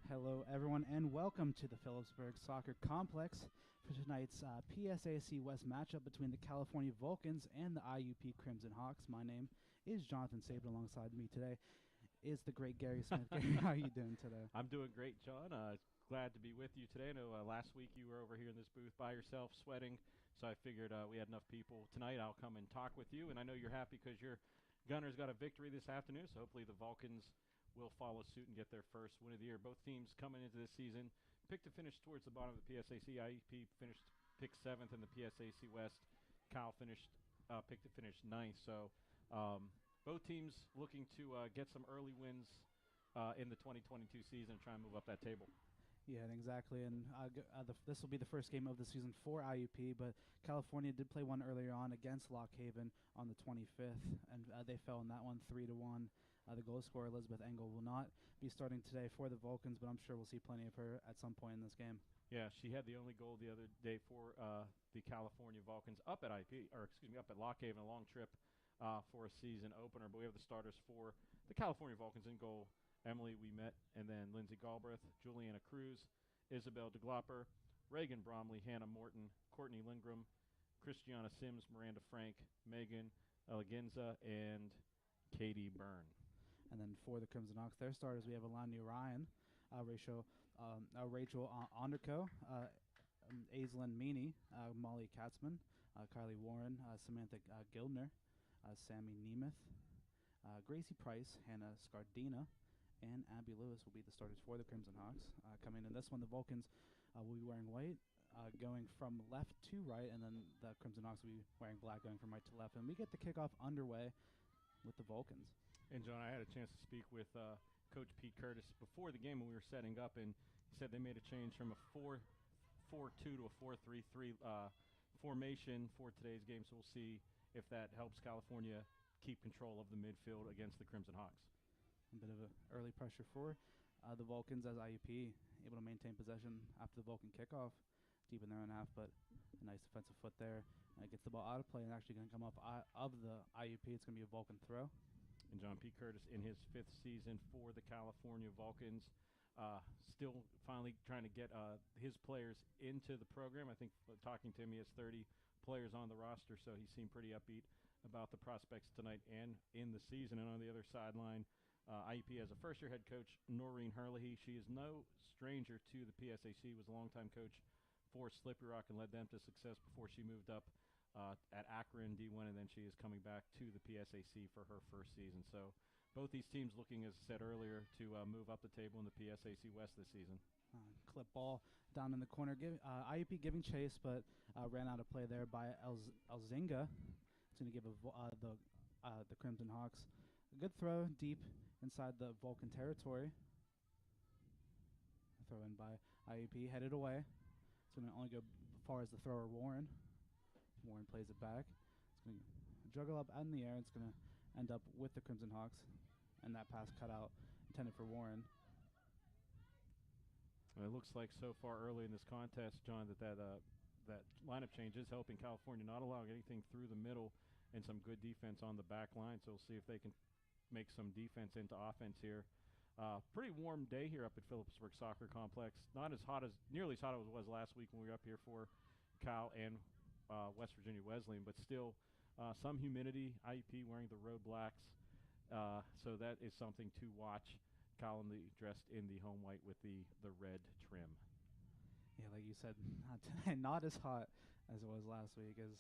Hello, everyone, and welcome to the Phillipsburg Soccer Complex for tonight's PSAC West matchup between the California Vulcans and the IUP Crimson Hawks. My name is Jonathan Saban. Alongside me today is the great Gary Smith. Gary, how are you doing today? I'm doing great, John. Glad to be with you today. I know last week you were over here in this booth by yourself sweating, so I figured we had enough people. Tonight I'll come and talk with you, and I know you're happy because your Gunners got a victory this afternoon, so hopefully the Vulcans will follow suit and get their first win of the year. Both teams coming into this season picked to finish towards the bottom of the PSAC. IEP picked 7th in the PSAC West. Cal picked to finish 9th. So both teams looking to get some early wins in the 2022 season and try and move up that table. Yeah, exactly. And this will be the first game of the season for IUP, but California did play one earlier on against Lock Haven on the 25th, and they fell in that one 3-1. The goal scorer, Elizabeth Engel, will not be starting today for the Vulcans, but I'm sure we'll see plenty of her at some point in this game. Yeah, she had the only goal the other day for the California Vulcans up at up at Lock Haven, a long trip for a season opener. But we have the starters for the California Vulcans in goal. Emily we met, and then Lindsay Galbraith, Juliana Cruz, Isabel DeGlopper, Reagan Bromley, Hannah Morton, Courtney Lindgren, Christiana Sims, Miranda Frank, Megan Elegenza, and Katie Byrne. And then for the Crimson Hawks, their starters, we have Alani Ryan, Rachel Onderko, Aislinn Meany, Molly Katzman, Kylie Warren, Samantha Gildner, Sammy Nemeth, Gracie Price, Hannah Scardina, and Abby Lewis will be the starters for the Crimson Hawks. Coming in this one, the Vulcans will be wearing white, going from left to right, and then the Crimson Hawks will be wearing black, going from right to left. And we get the kickoff underway with the Vulcans. And, John, I had a chance to speak with Coach Pete Curtis before the game when we were setting up, and he said they made a change from a 4-4-2 to a 4-3-3 formation for today's game, so we'll see if that helps California keep control of the midfield against the Crimson Hawks. A bit of early pressure for the Vulcans as IUP able to maintain possession after the Vulcan kickoff deep in their own half, but a nice defensive foot there. And it gets the ball out of play and actually going to come up of the IUP. It's going to be a Vulcan throw. And John P. Curtis in his 5th season for the California Vulcans, still finally trying to get his players into the program. I think talking to him, he has 30 players on the roster, so he seemed pretty upbeat about the prospects tonight and in the season. And on the other sideline, IUP has a first-year head coach, Noreen Herlihy. She is no stranger to the PSAC, was a longtime coach for Slippery Rock and led them to success before she moved up at Akron D1, and then she is coming back to the PSAC for her first season. So both these teams looking, as I said earlier, to move up the table in the PSAC West this season. Clip ball down in the corner. IUP giving chase, but ran out of play there by Elzinga. It's going to give the Crimson Hawks a good throw deep inside the Vulcan territory. A throw in by IUP, headed away. It's going to only go as far as the thrower, Warren. Warren plays it back. It's going to juggle up out in the air. It's going to end up with the Crimson Hawks. And that pass cut out, intended for Warren. Well, it looks like so far early in this contest, John, that lineup change is helping California, not allowing anything through the middle and some good defense on the back line. So we'll see if they can make some defense into offense here. Pretty warm day here up at Phillipsburg Soccer Complex. Not as hot nearly as hot as it was last week when we were up here for Cal and West Virginia Wesleyan, but still some humidity. IUP wearing the road blacks, so that is something to watch. Cal dressed in the home white with the red trim. Yeah, like you said, not as hot as it was last week. As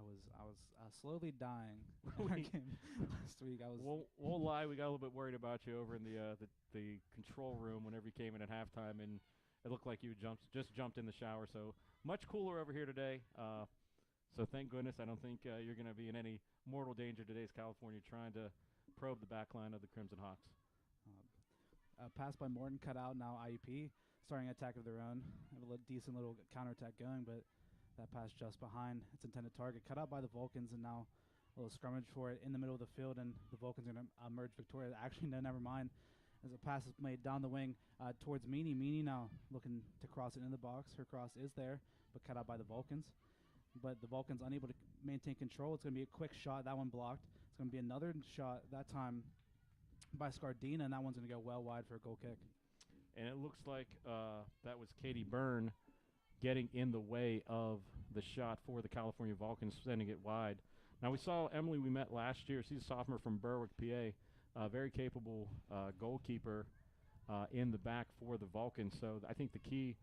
I was slowly dying in our game last week. Won't lie, we got a little bit worried about you over in the control room whenever you came in at halftime, and it looked like you just jumped in the shower. So much cooler over here today. So thank goodness. I don't think you're going to be in any mortal danger today as California trying to probe the back line of the Crimson Hawks. Pass by Morton cut out. Now IUP starting an attack of their own. Have a decent little counterattack going, but that pass just behind its intended target. Cut out by the Vulcans, and now a little scrummage for it in the middle of the field, and the Vulcans are going to emerge victorious. Actually, no, never mind. As a pass is made down the wing towards Meany. Meany now looking to cross it in the box. Her cross is there, but cut out by the Vulcans. But the Vulcans unable to maintain control. It's going to be a quick shot. That one blocked. It's going to be another shot, that time by Scardina, and that one's going to go well wide for a goal kick. and it looks like that was Katie Byrne getting in the way of the shot for the California Vulcans, sending it wide. Now, we saw Emily we met last year. She's a sophomore from Berwick, PA, very capable goalkeeper in the back for the Vulcans. So I think the key,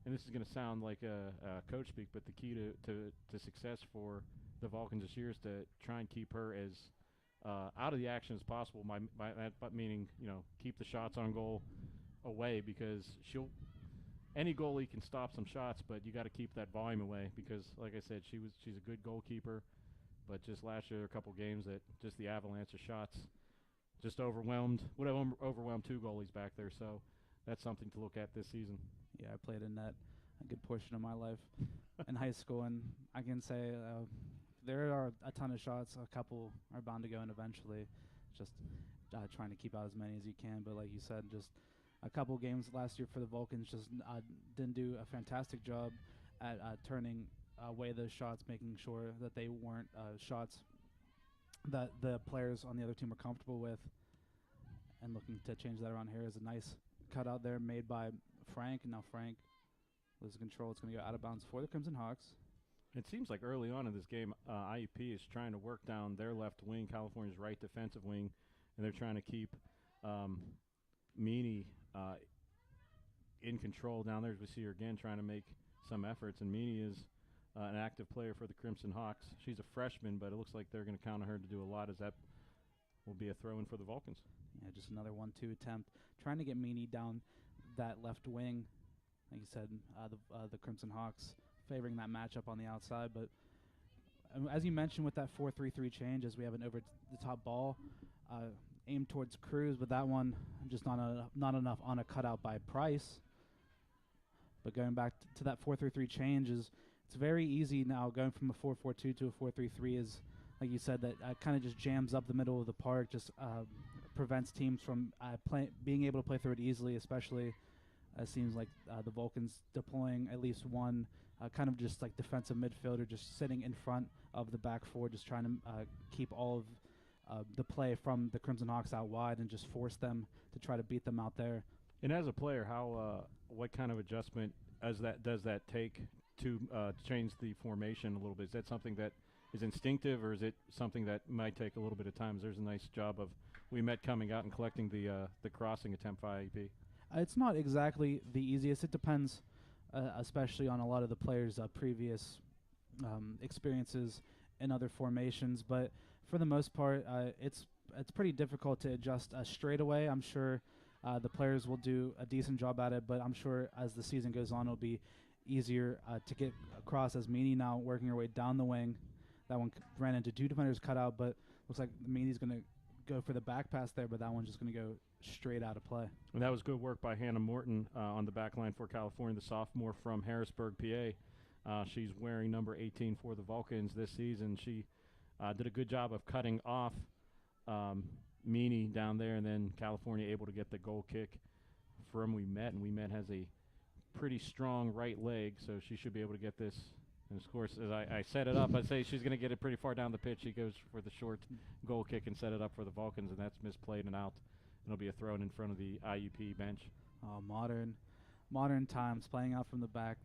and this is going to sound like a coach speak, but the key to success for the Vulcans this year is to try and keep her as out of the action as possible, by that meaning, keep the shots on goal away, because any goalie can stop some shots, but you got to keep that volume away, because like I said, she's a good goalkeeper, but just last year, a couple games that just the avalanche of shots just would have overwhelmed two goalies back there. So that's something to look at this season. Yeah, I played in net a good portion of my life in high school, and I can say there are a ton of shots. A couple are bound to go in eventually. Just trying to keep out as many as you can. But like you said, just a couple games last year for the Vulcans just didn't do a fantastic job at turning away those shots, making sure that they weren't shots that the players on the other team were comfortable with. And looking to change that around here is a nice cutout there made by Frank. And now Frank loses control. It's going to go out of bounds for the Crimson Hawks. It seems like early on in this game, IUP is trying to work down their left wing, California's right defensive wing, and they're trying to keep Meany in control down there. As we see her again trying to make some efforts, and Meany is an active player for the Crimson Hawks. She's a freshman, but it looks like they're going to count on her to do a lot, as that will be a throw-in for the Vulcans. Yeah, just another 1-2 attempt, trying to get Meany down that left wing. Like you said, the Crimson Hawks favoring that matchup on the outside. But as you mentioned with that 4-3-3 change, as we have an over-the-top ball aimed towards Cruz, but that one just not enough on a cutout by Price. But going back to that 4-3-3 change, it's very easy now going from a 4-4-2 to a 4-3-3 is, like you said, that kind of just jams up the middle of the park, just prevents teams from being able to play through it easily, especially it seems like the Vulcans deploying at least one kind of just like defensive midfielder just sitting in front of the back four, just trying to keep all of the play from the Crimson Hawks out wide and just force them to try to beat them out there. And as a player, what kind of adjustment does that take to change the formation a little bit? Is that something that is instinctive, or is it something that might take a little bit of time? There's a nice job of we met coming out and collecting the crossing attempt by IEP. It's not exactly the easiest. It depends, especially on a lot of the players' previous experiences in other formations. But for the most part, it's pretty difficult to adjust straight away. I'm sure the players will do a decent job at it, but I'm sure as the season goes on, it'll be easier to get across, as Meany now working her way down the wing. That one ran into two defenders cut out, but looks like Meany's going to go for the back pass there, but that one's just going to go straight out of play. And that was good work by Hannah Morton on the back line for California, the sophomore from Harrisburg, PA. She's wearing number 18 for the Vulcans this season. She did a good job of cutting off Meany down there, and then California able to get the goal kick from Ouimet, and Ouimet has a pretty strong right leg, so she should be able to get this. And of course, as I set it up, I say she's going to get it pretty far down the pitch. She goes for the short goal kick and set it up for the Vulcans, and that's misplayed and out. It'll be a throw in front of the IUP bench. Modern times, playing out from the back.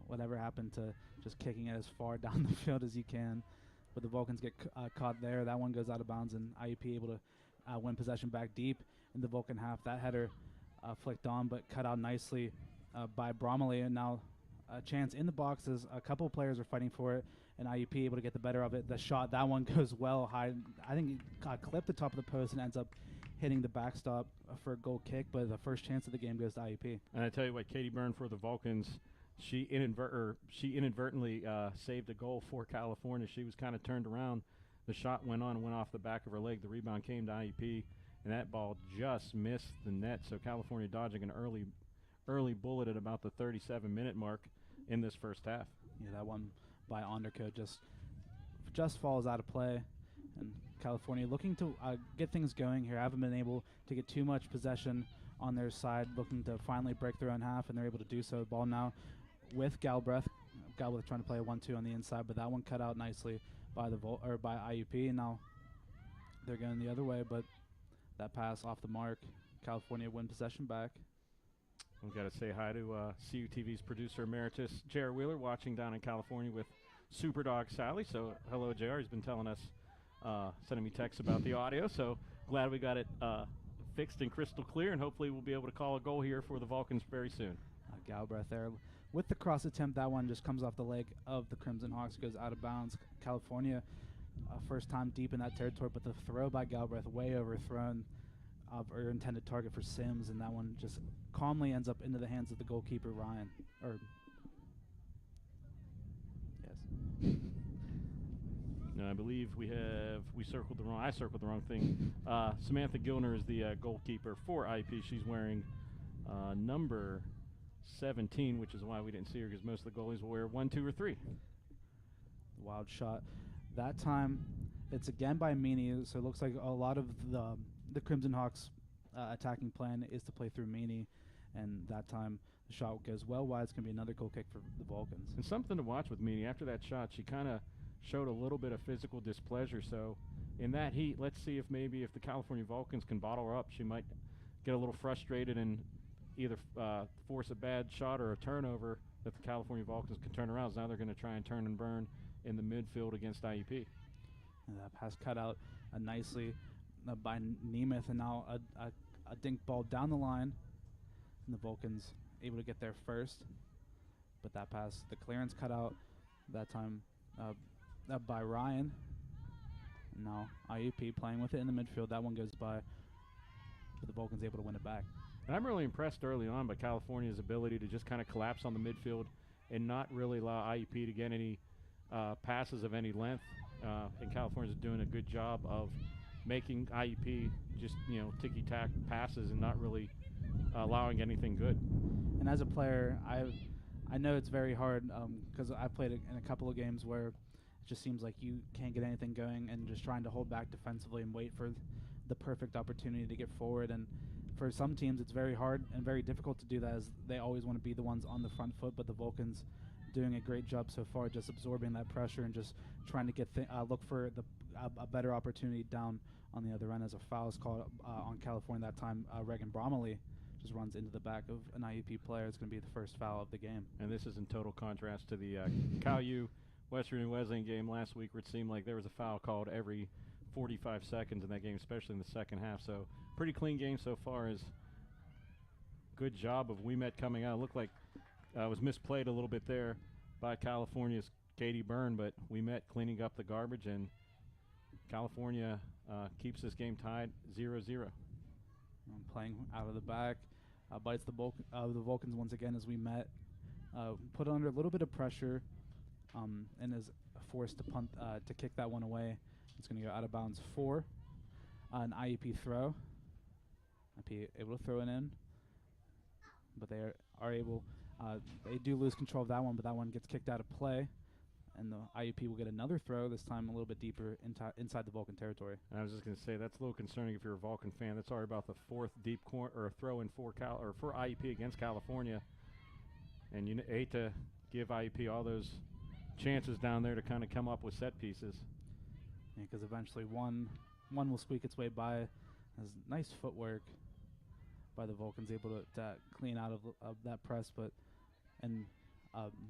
Whatever happened to just kicking it as far down the field as you can. But the Vulcans get caught there. That one goes out of bounds, and IUP able to win possession back deep in the Vulcan half. That header flicked on, but cut out nicely by Bromley, and now a chance in the boxes. A couple of players are fighting for it, and IUP able to get the better of it. The shot, that one goes well high. I think it clipped the top of the post and ends up hitting the backstop for a goal kick, but the first chance of the game goes to IUP. And I tell you what, Katie Byrne for the Vulcans, she inadvertently saved a goal for California. She was kind of turned around. The shot went off the back of her leg. The rebound came to IUP, and that ball just missed the net. So California dodging an early bullet at about the 37-minute mark in this first half. Yeah, that one by Onderco just falls out of play, and California looking to get things going here. Haven't been able to get too much possession on their side, looking to finally break their own half, and they're able to do so. Ball now with Galbraith. Galbraith trying to play a 1-2 on the inside, but that one cut out nicely by by IUP, and now they're going the other way, but that pass off the mark. California win possession back. We've got to say hi to CUTV's producer emeritus, J.R. Wheeler, watching down in California with Superdog Sally. So hello, J.R. He's been telling us, sending me texts about the audio. So glad we got it fixed and crystal clear, and hopefully we'll be able to call a goal here for the Vulcans very soon. Galbraith there. With the cross attempt, that one just comes off the leg of the Crimson Hawks, goes out of bounds. California, first time deep in that territory, but the throw by Galbraith way overthrown or intended target for Sims, and that one just calmly ends up into the hands of the goalkeeper, Ryan. Yes. No, I believe I circled the wrong thing. Samantha Gilner is the goalkeeper for IP. She's wearing number 17, which is why we didn't see her, because most of the goalies will wear 1, 2, or 3. Wild shot. That time, it's again by Meany, so it looks like a lot of the Crimson Hawks attacking plan is to play through Meany, and that time the shot goes well wide. It's going to be another goal kick for the Vulcans. And something to watch with Meany. After that shot, she kind of showed a little bit of physical displeasure, so in that heat, let's see if maybe if the California Vulcans can bottle her up, she might get a little frustrated and either force a bad shot or a turnover that the California Vulcans can turn around. So now they're going to try and turn and burn in the midfield against IUP. And that pass cut out nicely by Nemeth, and now a dink ball down the line, and the Vulcans able to get there first. But that pass, the clearance cut out that time by Ryan. Now IUP playing with it in the midfield. That one goes by, but the Vulcans able to win it back. And I'm really impressed early on by California's ability to just kind of collapse on the midfield and not really allow IUP to get any passes of any length. And California's doing a good job of making IUP just, ticky-tack passes and not really allowing anything good. And as a player, I know it's very hard because I've played in a couple of games where it just seems like you can't get anything going and just trying to hold back defensively and wait for the perfect opportunity to get forward. And for some teams, it's very hard and very difficult to do that, as they always want to be the ones on the front foot. But the Vulcans doing a great job so far, just absorbing that pressure and just trying to get look for a better opportunity down on the other end. As a foul is called on California that time, Reagan Bromley just runs into the back of an IUP player. It's going to be the first foul of the game. And this is in total contrast to the Cal U Western and Wesleyan game last week, where it seemed like there was a foul called every 45 seconds in that game, especially in the second half. So pretty clean game so far. Is good job of WeMet coming out. It looked like it was misplayed a little bit there by California's Katie Byrne, but WeMet cleaning up the garbage, and California keeps this game tied 0-0. Playing out of the back, bites the Vulcans once again as WeMet put under a little bit of pressure and is forced to punt to kick that one away. It's going to go out of bounds for an IUP throw. IUP able to throw it in, but they are able. They do lose control of that one, but that one gets kicked out of play, and the IUP will get another throw, this time a little bit deeper inside the Vulcan territory. And I was just going to say, that's a little concerning if you're a Vulcan fan. That's already about the fourth deep or throw in for IUP against California, and you hate to give IUP all those chances down there to kind of come up with set pieces. Yeah, because eventually one will squeak its way by. Has nice footwork by the Vulcans, able to clean out of that press, but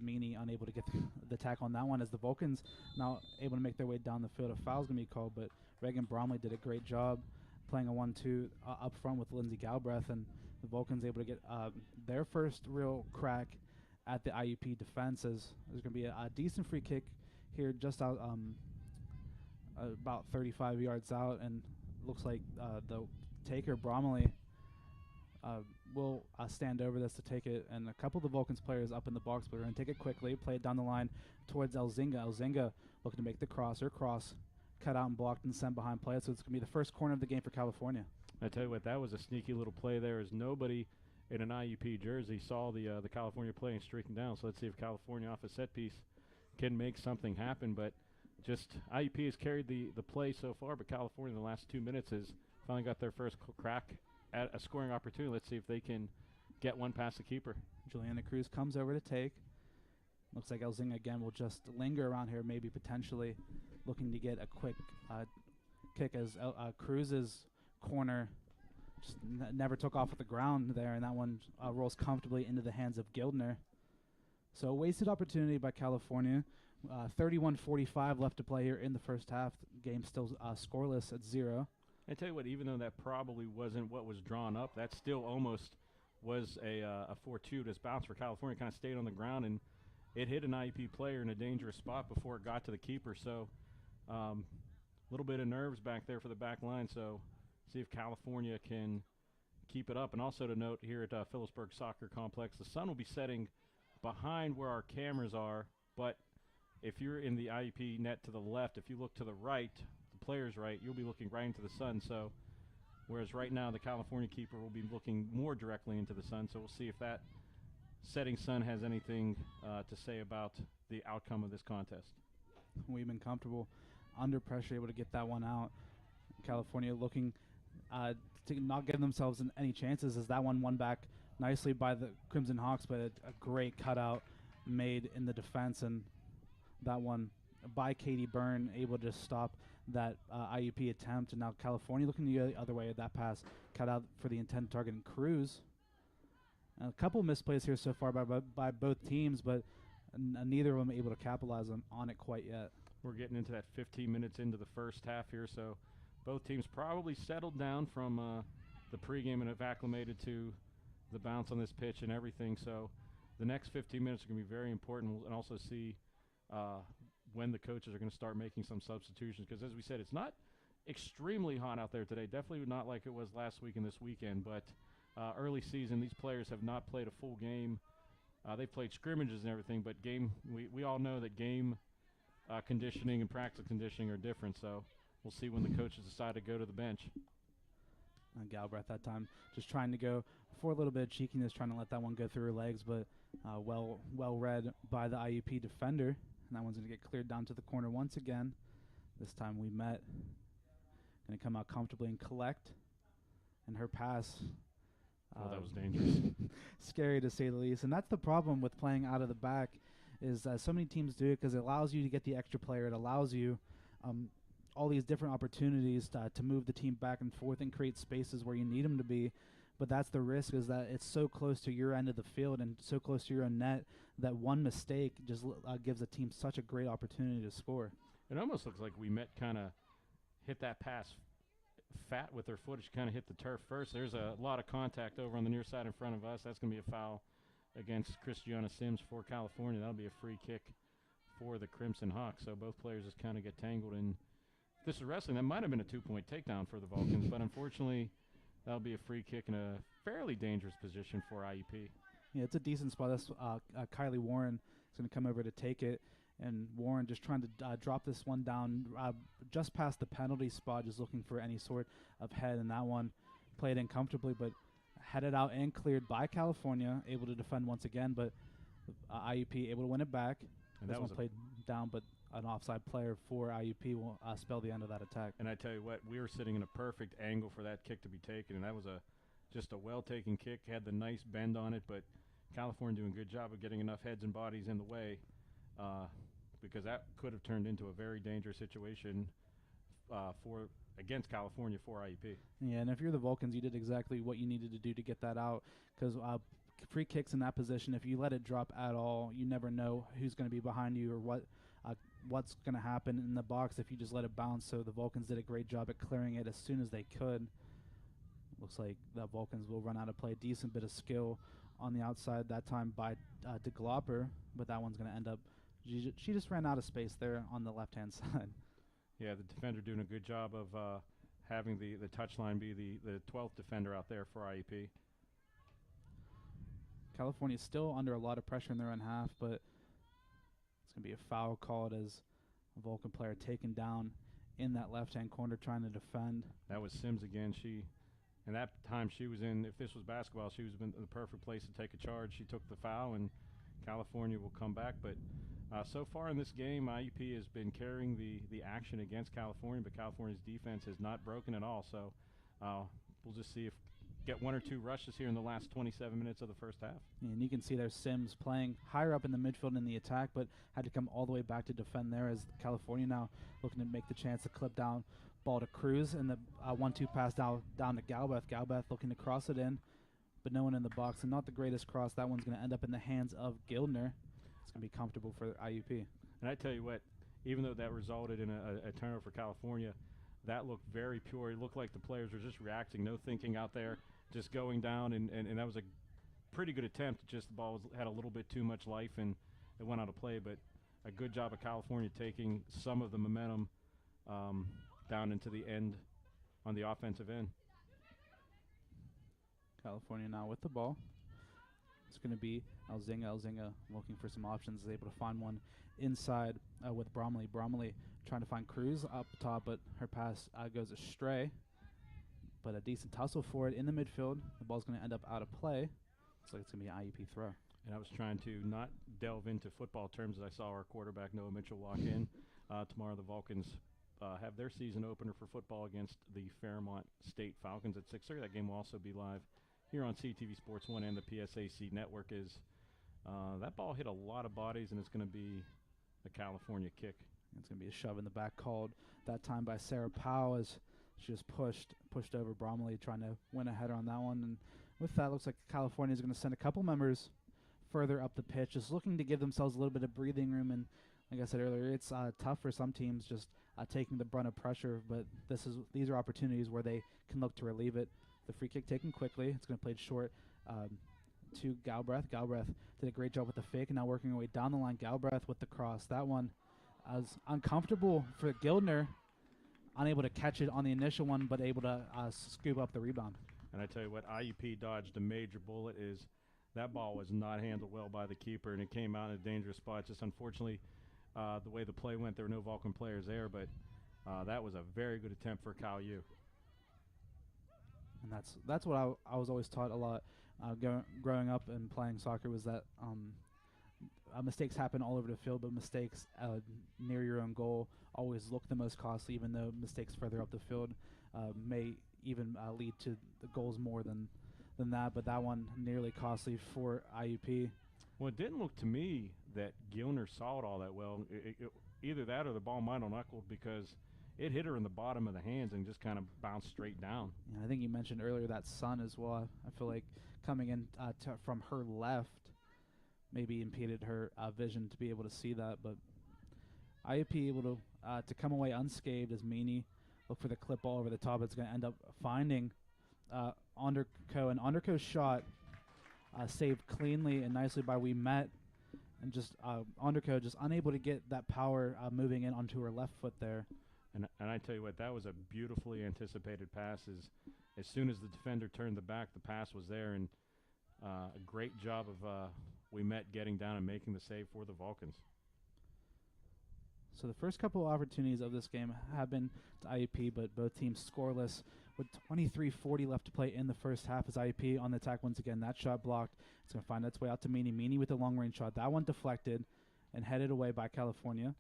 Meany unable to get the tackle on that one, as the Vulcans now able to make their way down the field. A foul's going to be called, but Reagan Bromley did a great job playing a 1-2 up front with Lindsay Galbraith, and the Vulcans able to get their first real crack at the IUP defense, as there's going to be a decent free kick here just out about 35 yards out, and looks like the taker, Bromley, will stand over this to take it, and a couple of the Vulcans players up in the box, but we're going to take it quickly, play it down the line towards Elzinga. Elzinga looking to make the cross. Her cross cut out and blocked and sent behind play, so it's going to be the first corner of the game for California. I tell you what, that was a sneaky little play there, as nobody in an IUP jersey saw the California play and streaking down. So let's see if California off a set piece can make something happen. But just IUP has carried the play so far, but California in the last 2 minutes has finally got their first crack at a scoring opportunity. Let's see if they can get one past the keeper. Juliana Cruz comes over to take. Looks like Elzinga again will just linger around here, maybe potentially looking to get a quick kick, as Cruz's corner just never took off with the ground there, and that one rolls comfortably into the hands of Gildner. So a wasted opportunity by California. 31:45 left to play here in the first half. Game still scoreless at 0. I tell you what, even though that probably wasn't what was drawn up, that still almost was a fortuitous bounce for California. Kind of stayed on the ground, and it hit an IUP player in a dangerous spot before it got to the keeper. So a little bit of nerves back there for the back line. So see if California can keep it up. And also to note here at Phillipsburg Soccer Complex, the sun will be setting behind where our cameras are, but if you're in the IUP net to the left, if you look to the right, the player's right, you'll be looking right into the sun. So whereas right now the California keeper will be looking more directly into the sun. So we'll see if that setting sun has anything to say about the outcome of this contest. We've been comfortable under pressure, able to get that one out. California looking to not give themselves any chances, as that one won back nicely by the Crimson Hawks, but a great cutout made in the defense, and that one by Katie Byrne able to stop that IUP attempt. And now California looking to go the other way. That pass cut out for the intended target and Cruz. And a couple misplays here so far by both teams, but neither of them able to capitalize on it quite yet. We're getting into that 15 minutes into the first half here, so both teams probably settled down from the pregame and have acclimated to the bounce on this pitch and everything. So the next 15 minutes are going to be very important, and also see when the coaches are going to start making some substitutions, because as we said, it's not extremely hot out there today. Definitely not like it was last week and this weekend, but early season, these players have not played a full game. They've played scrimmages and everything, but we all know that game conditioning and practice conditioning are different, so we'll see when the coaches decide to go to the bench. Galbraith at that time just trying to go for a little bit of cheekiness, trying to let that one go through her legs, but well read by the IUP defender. And that one's going to get cleared down to the corner once again. This time we met. Going to come out comfortably and collect. And her pass. Oh, that was dangerous. Scary to say the least. And that's the problem with playing out of the back, is so many teams do it because it allows you to get the extra player. It allows you all these different opportunities to move the team back and forth and create spaces where you need them to be. But that's the risk, is that it's so close to your end of the field and so close to your own net that one mistake just gives a team such a great opportunity to score. It almost looks like we met kind of hit that pass fat with her foot. She kind of hit the turf first. There's a lot of contact over on the near side in front of us. That's going to be a foul against Christiana Sims for California. That'll be a free kick for the Crimson Hawks. So both players just kind of get tangled in. This is wrestling. That might have been a 2-point takedown for the Vulcans, but unfortunately that'll be a free kick in a fairly dangerous position for IUP. Yeah, it's a decent spot. That's Kylie Warren is going to come over to take it, and Warren just trying to drop this one down just past the penalty spot, just looking for any sort of head, and that one played in comfortably, but headed out and cleared by California, able to defend once again, but IUP able to win it back. And this one played down, but an offside player for IUP will spell the end of that attack. And I tell you what, we were sitting in a perfect angle for that kick to be taken, and that was just a well-taken kick, had the nice bend on it, but California doing a good job of getting enough heads and bodies in the way, because that could have turned into a very dangerous situation against California for IUP. Yeah, and if you're the Vulcans, you did exactly what you needed to do to get that out, because free kicks in that position, if you let it drop at all, you never know who's going to be behind you or what's going to happen in the box if you just let it bounce. So the Vulcans did a great job at clearing it as soon as they could. Looks like the Vulcans will run out of play. A decent bit of skill on the outside that time by de Glopper, but that one's going to end up. She just ran out of space there on the left-hand side. Yeah, the defender doing a good job of having the touchline be the 12th defender out there for IUP. California still under a lot of pressure in their own half, but it's going to be a foul called as a Vulcan player taken down in that left-hand corner trying to defend. That was Sims again. And that time she was in, if this was basketball, she was in the perfect place to take a charge. She took the foul, and California will come back. But so far in this game, IUP has been carrying the action against California, but California's defense has not broken at all. So we'll just see if get one or two rushes here in the last 27 minutes of the first half. And you can see there's Sims playing higher up in the midfield in the attack, but had to come all the way back to defend there, as California now looking to make the chance to clip down Ball to Cruz, and the 1-2 pass down to Galbraith. Galbraith looking to cross it in, but no one in the box, and not the greatest cross. That one's going to end up in the hands of Gildner. It's going to be comfortable for IUP. And I tell you what, even though that resulted in a turnover for California, that looked very pure. It looked like the players were just reacting, no thinking out there, just going down, and that was a pretty good attempt. Just the ball had a little bit too much life, and it went out of play, but a good job of California taking some of the momentum down into the end on the offensive end. California now with the ball. It's going to be Elzinga. Elzinga looking for some options, is able to find one inside with Bromley. Bromley trying to find Cruz up top, but her pass goes astray. But a decent tussle for it in the midfield. The ball's going to end up out of play. Looks like it's going to be an IUP throw. And I was trying to not delve into football terms as I saw our quarterback, Noah Mitchell, walk in. Tomorrow the Vulcans have their season opener for football against the Fairmont State Falcons at 6:30. That game will also be live here on CTV Sports 1 and the PSAC network. That ball hit a lot of bodies, and it's going to be a California kick. It's going to be a shove in the back called that time by Sarah Powell as she just pushed over Bromley, trying to win a header on that one. And with that, looks like California is going to send a couple members further up the pitch, just looking to give themselves a little bit of breathing room. And like I said earlier, it's tough for some teams just taking the brunt of pressure, but these are opportunities where they can look to relieve it. The free kick taken quickly. It's going to play it short to Galbraith. Galbraith did a great job with the fake, and now working her way down the line. Galbraith with the cross. That one was uncomfortable for Gildner, unable to catch it on the initial one, but able to scoop up the rebound. And I tell you what, IUP dodged a major bullet. That ball was not handled well by the keeper, and it came out in a dangerous spot. Just unfortunately, the way the play went, there were no Vulcan players there, but that was a very good attempt for Cal U. And that's what I was always taught a lot growing up and playing soccer, was that mistakes happen all over the field, but mistakes near your own goal always look the most costly, even though mistakes further up the field may even lead to the goals more than that. But that one nearly costly for IUP. Well, it didn't look to me that Gilner saw it all that well. Either that or the ball might have knuckled, because it hit her in the bottom of the hands and just kind of bounced straight down. Yeah, I think you mentioned earlier that sun as well. I feel like coming in from her left maybe impeded her vision to be able to see that. But IUP able to come away unscathed as Meany look for the clip ball over the top. It's going to end up finding Onderco. And Onderco's shot saved cleanly and nicely by We Met. And just Onderco just unable to get that power moving in onto her left foot there. And I tell you what, that was a beautifully anticipated pass. As soon as the defender turned the back, the pass was there, and a great job of We Met getting down and making the save for the Vulcans. So the first couple opportunities of this game have been to IUP, but both teams scoreless with 23:40 left to play in the first half as IUP on the attack once again. That shot blocked. It's going to find its way out to Meany. Meany with a long-range shot. That one deflected and headed away by California.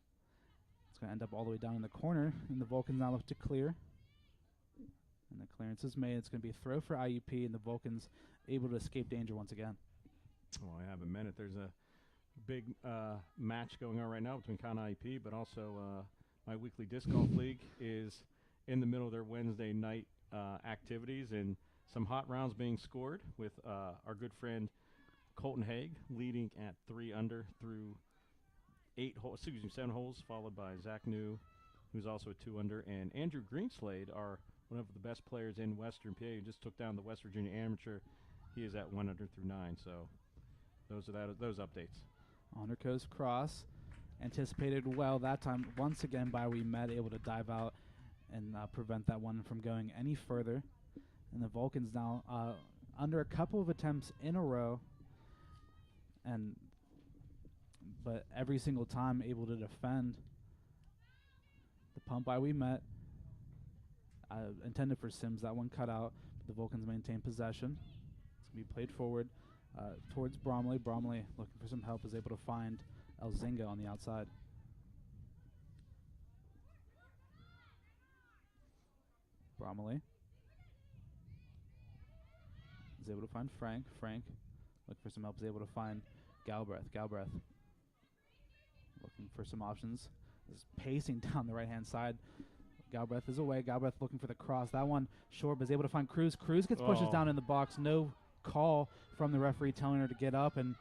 It's going to end up all the way down in the corner, and the Vulcans now look to clear. And the clearance is made. It's going to be a throw for IUP, and the Vulcans able to escape danger once again. Well, I have a minute. There's a big match going on right now between Con IUP, but also my weekly disc golf league is in the middle of their Wednesday night activities, and some hot rounds being scored with our good friend Colton Haig leading at 3 under through 7 holes, followed by Zach New, who's also a 2 under, and Andrew Greenslade, one of the best players in Western PA, who just took down the West Virginia Amateur. He is at 1 under through 9. So those are those updates. Onderco's cross anticipated well that time once again by We Met, able to dive out and prevent that one from going any further. And the Vulcans now under a couple of attempts in a row, but every single time able to defend. The pump by We Met intended for Sims. That one cut out. But the Vulcans maintain possession. It's going to be played forward towards Bromley. Bromley, looking for some help, is able to find Elzinga on the outside. Bromley is able to find Frank. Frank, looking for some help, is able to find Galbraith. Galbraith looking for some options. Is pacing down the right-hand side. Galbraith is away. Galbraith looking for the cross. That one short, but is able to find Cruz. Cruz gets pushes down in the box. No call from the referee telling her to get up. And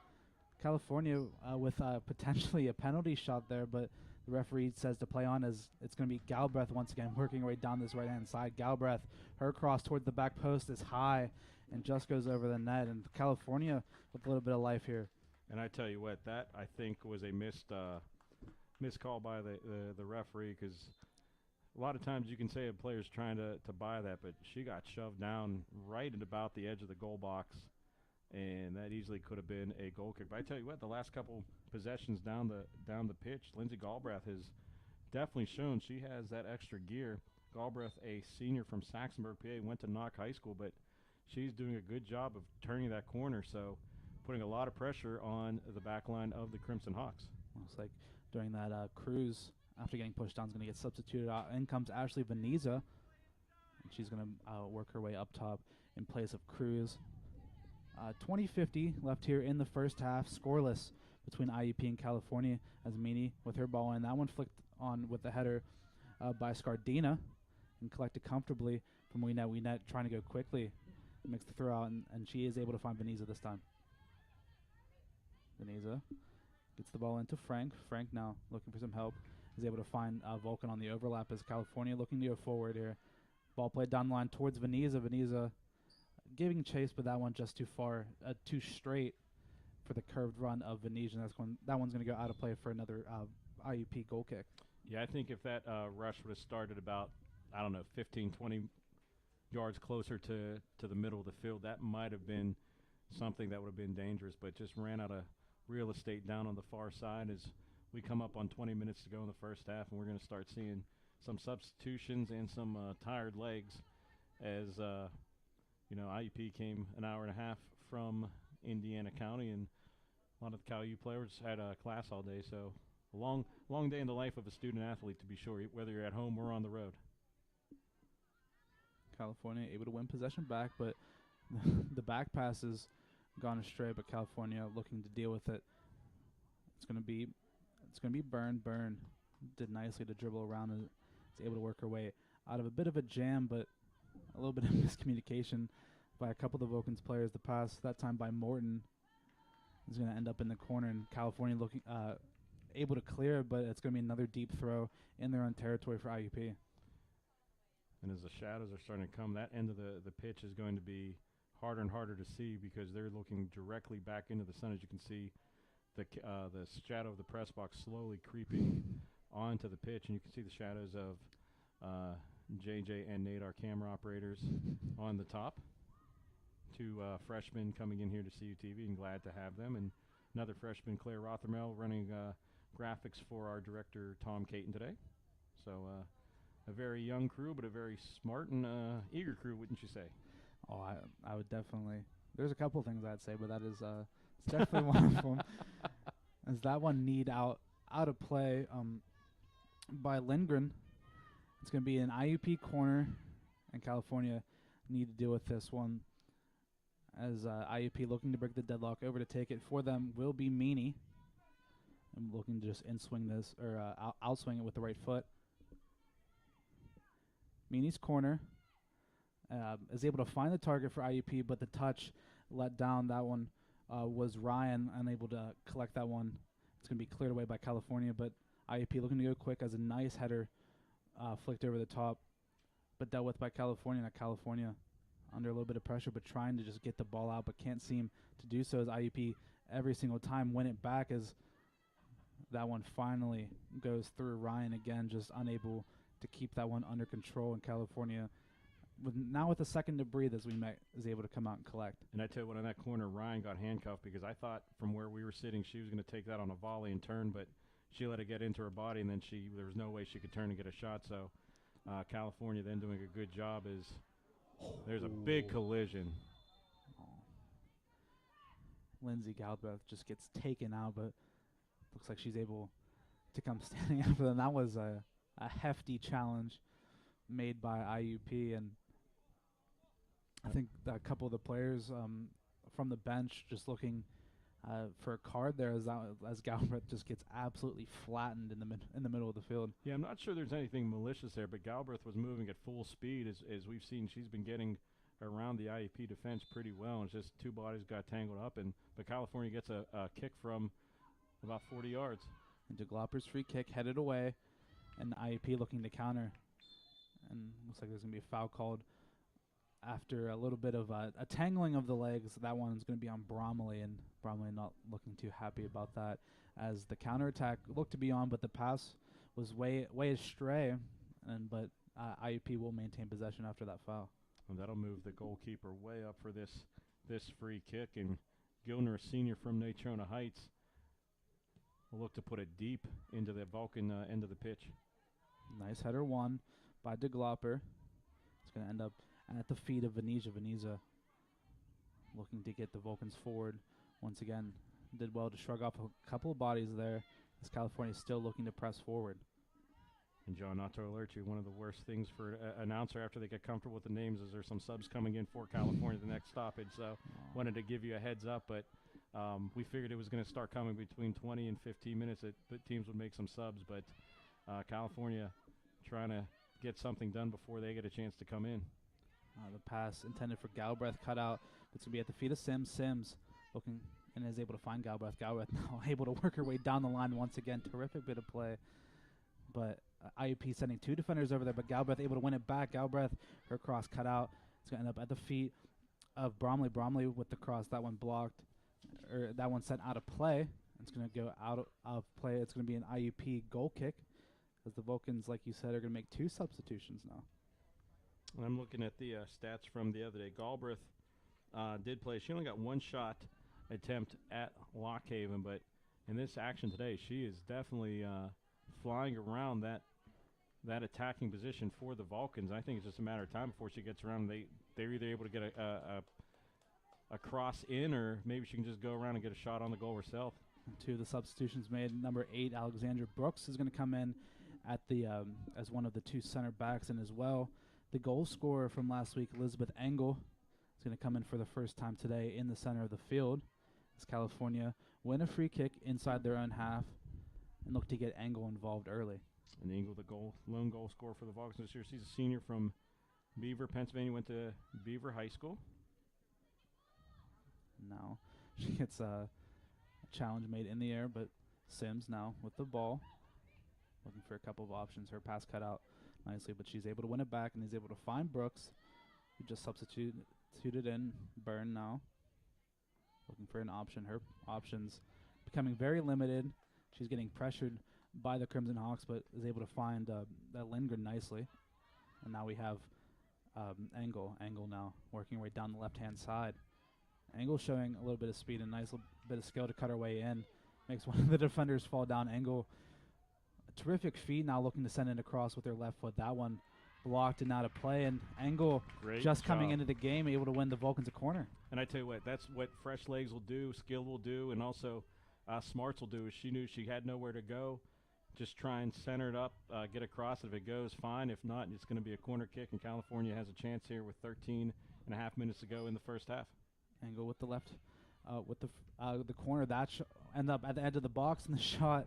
California with potentially a penalty shot there, but the referee says to play on as it's going to be Galbraith once again working her way down this right-hand side. Galbraith, her cross towards the back post is high and just goes over the net. And California with a little bit of life here. And I tell you what, that I think was a missed call by the referee, because a lot of times you can say a player's trying to buy that, but she got shoved down right at about the edge of the goal box, and that easily could have been a goal kick. But I tell you what, the last couple possessions down the pitch, Lindsay Galbraith has definitely shown she has that extra gear. Galbraith, a senior from Saxonburg, PA, went to Knock High School, but she's doing a good job of turning that corner, so putting a lot of pressure on the back line of the Crimson Hawks. Looks like during that Cruz, after getting pushed down, is going to get substituted out. In comes Ashley Veniza, and she's going to work her way up top in place of Cruz. 20:50 left here in the first half, scoreless between IUP and California, as Meany with her ball in. That one flicked on with the header by Scardina and collected comfortably from Weenet trying to go quickly, makes the throw out, and she is able to find Veniza this time. Veniza gets the ball into Frank. Frank now looking for some help, is able to find Vulcan on the overlap as California looking to go forward here. Ball played down the line towards Veniza. Veniza giving chase, but that one just too far, too straight for the curved run of Venetian. That one's going to go out of play for another IUP goal kick. Yeah, I think if that rush would have started about, 15, 20 yards closer to the middle of the field, that might have been something that would have been dangerous, but just ran out of real estate down on the far side as we come up on 20 minutes to go in the first half, and we're going to start seeing some substitutions and some tired legs as IUP came an hour and a half from Indiana County, and a lot of the Cal U players had a class all day, so a long day in the life of a student athlete, to be sure, whether you're at home or on the road. California able to win possession back, but the back pass has gone astray, but California looking to deal with it. It's going to be Byrne. Byrne did nicely to dribble around and is able to work her way out of a bit of a jam, but a little bit of miscommunication by a couple of the Vulcans players. The pass that time by Morton is going to end up in the corner, and California looking able to clear, but it's going to be another deep throw in their own territory for IUP. And as the shadows are starting to come, that end of the pitch is going to be harder and harder to see because they're looking directly back into the sun. As you can see, the shadow of the press box slowly creeping onto the pitch, and you can see the shadows of JJ and Nate, our camera operators, on the top. Two freshmen coming in here to CUTV, and glad to have them. And another freshman, Claire Rothermel, running graphics for our director, Tom Caton, today. So a very young crew, but a very smart and eager crew, wouldn't you say? Oh, I would definitely. There's a couple things I'd say, but that is it's definitely one of them. As that one need out of play by Lindgren. It's going to be an IUP corner, and California need to deal with this one as IUP looking to break the deadlock. Over to take it for them will be Meany. I'm looking to just in-swing this, or outswing it with the right foot. Meany's corner is able to find the target for IUP, but the touch let down. That one was Ryan, unable to collect that one. It's going to be cleared away by California, but IUP looking to go quick as a nice header flicked over the top, but dealt with by California. Now California under a little bit of pressure, but trying to just get the ball out, but can't seem to do so as IUP every single time win it back as that one finally goes through. Ryan again just unable to keep that one under control, and California with a second to breathe as is able to come out and collect. And I tell you what, on that corner, Ryan got handcuffed because I thought from where we were sitting she was going to take that on a volley and turn, but she let it get into her body, and then there was no way she could turn and get a shot. So California then doing a good job is there's a big collision. Lindsay Galbraith just gets taken out, but looks like she's able to come standing after them. That was a hefty challenge made by IUP, and I think a couple of the players from the bench just looking for a card there as Galbraith just gets absolutely flattened in the middle of the field. Yeah, I'm not sure there's anything malicious there, but Galbraith was moving at full speed. As we've seen, she's been getting around the IEP defense pretty well. It's just two bodies got tangled up, but California gets a kick from about 40 yards. And DeGlopper's free kick headed away, and the IEP looking to counter. And looks like there's going to be a foul called after a little bit of a tangling of the legs. That one's going to be on Bromley, and Bromley not looking too happy about that, as the counterattack looked to be on, but the pass was way astray, but IUP will maintain possession after that foul. And that'll move the goalkeeper way up for this free kick, and Gilner, a senior from Natrona Heights, will look to put it deep into the Vulcan end of the pitch. Nice header won by DeGlopper. It's going to end up at the feet of Venezia. Venezia looking to get the Vulcans forward once again. Did well to shrug off a couple of bodies there, as California is still looking to press forward. And John, not to alert you, one of the worst things for an announcer after they get comfortable with the names is there's some subs coming in for California the next stoppage. So wanted to give you a heads up, but we figured it was going to start coming between 20 and 15 minutes that teams would make some subs, but California trying to get something done before they get a chance to come in. The pass intended for Galbraith cut out. It's going to be at the feet of Sims. Sims looking and is able to find Galbraith. Galbraith now able to work her way down the line once again. Terrific bit of play. But IUP sending two defenders over there, but Galbraith able to win it back. Galbraith, her cross cut out. It's going to end up at the feet of Bromley. Bromley with the cross. That one blocked. That one sent out of play. It's going to go out of play. It's going to be an IUP goal kick, as the Vulcans, like you said, are going to make two substitutions now. And I'm looking at the stats from the other day. Galbraith did play. She only got one shot attempt at Lockhaven, but in this action today, she is definitely flying around that attacking position for the Vulcans. I think it's just a matter of time before she gets around. They're either able to get a cross in, or maybe she can just go around and get a shot on the goal herself. And two of the substitutions made. Number 8, Alexandra Brooks, is going to come in at the as one of the two center backs, and as well, the goal scorer from last week, Elizabeth Engel, is going to come in for the first time today in the center of the field, as California win a free kick inside their own half and look to get Engel involved early. And Engel, the lone goal scorer for the Vulcans this year. She's a senior from Beaver, Pennsylvania, went to Beaver High School. Now she gets a challenge made in the air, but Sims now with the ball, looking for a couple of options. Her pass cut out nicely, but she's able to win it back and is able to find Brooks, who just substituted in. Byrne now looking for an option. Her options becoming very limited. She's getting pressured by the Crimson Hawks, but is able to find that Lindgren nicely. And now we have Engel. Engel now working her way down the left-hand side. Engel showing a little bit of speed and nice little bit of skill to cut her way in. Makes one of the defenders fall down. Engel, a terrific feat, now looking to send it across with her left foot. That one blocked and out of play. And Engel just coming into the game, able to win the Vulcans a corner. And I tell you what, that's what fresh legs will do, skill will do, and also smarts will do. She knew she had nowhere to go. Just try and center it up, get across. If it goes, fine. If not, it's going to be a corner kick, and California has a chance here with 13 and a half minutes to go in the first half. Engel with the left, with the corner. That end up at the edge of the box, and the shot,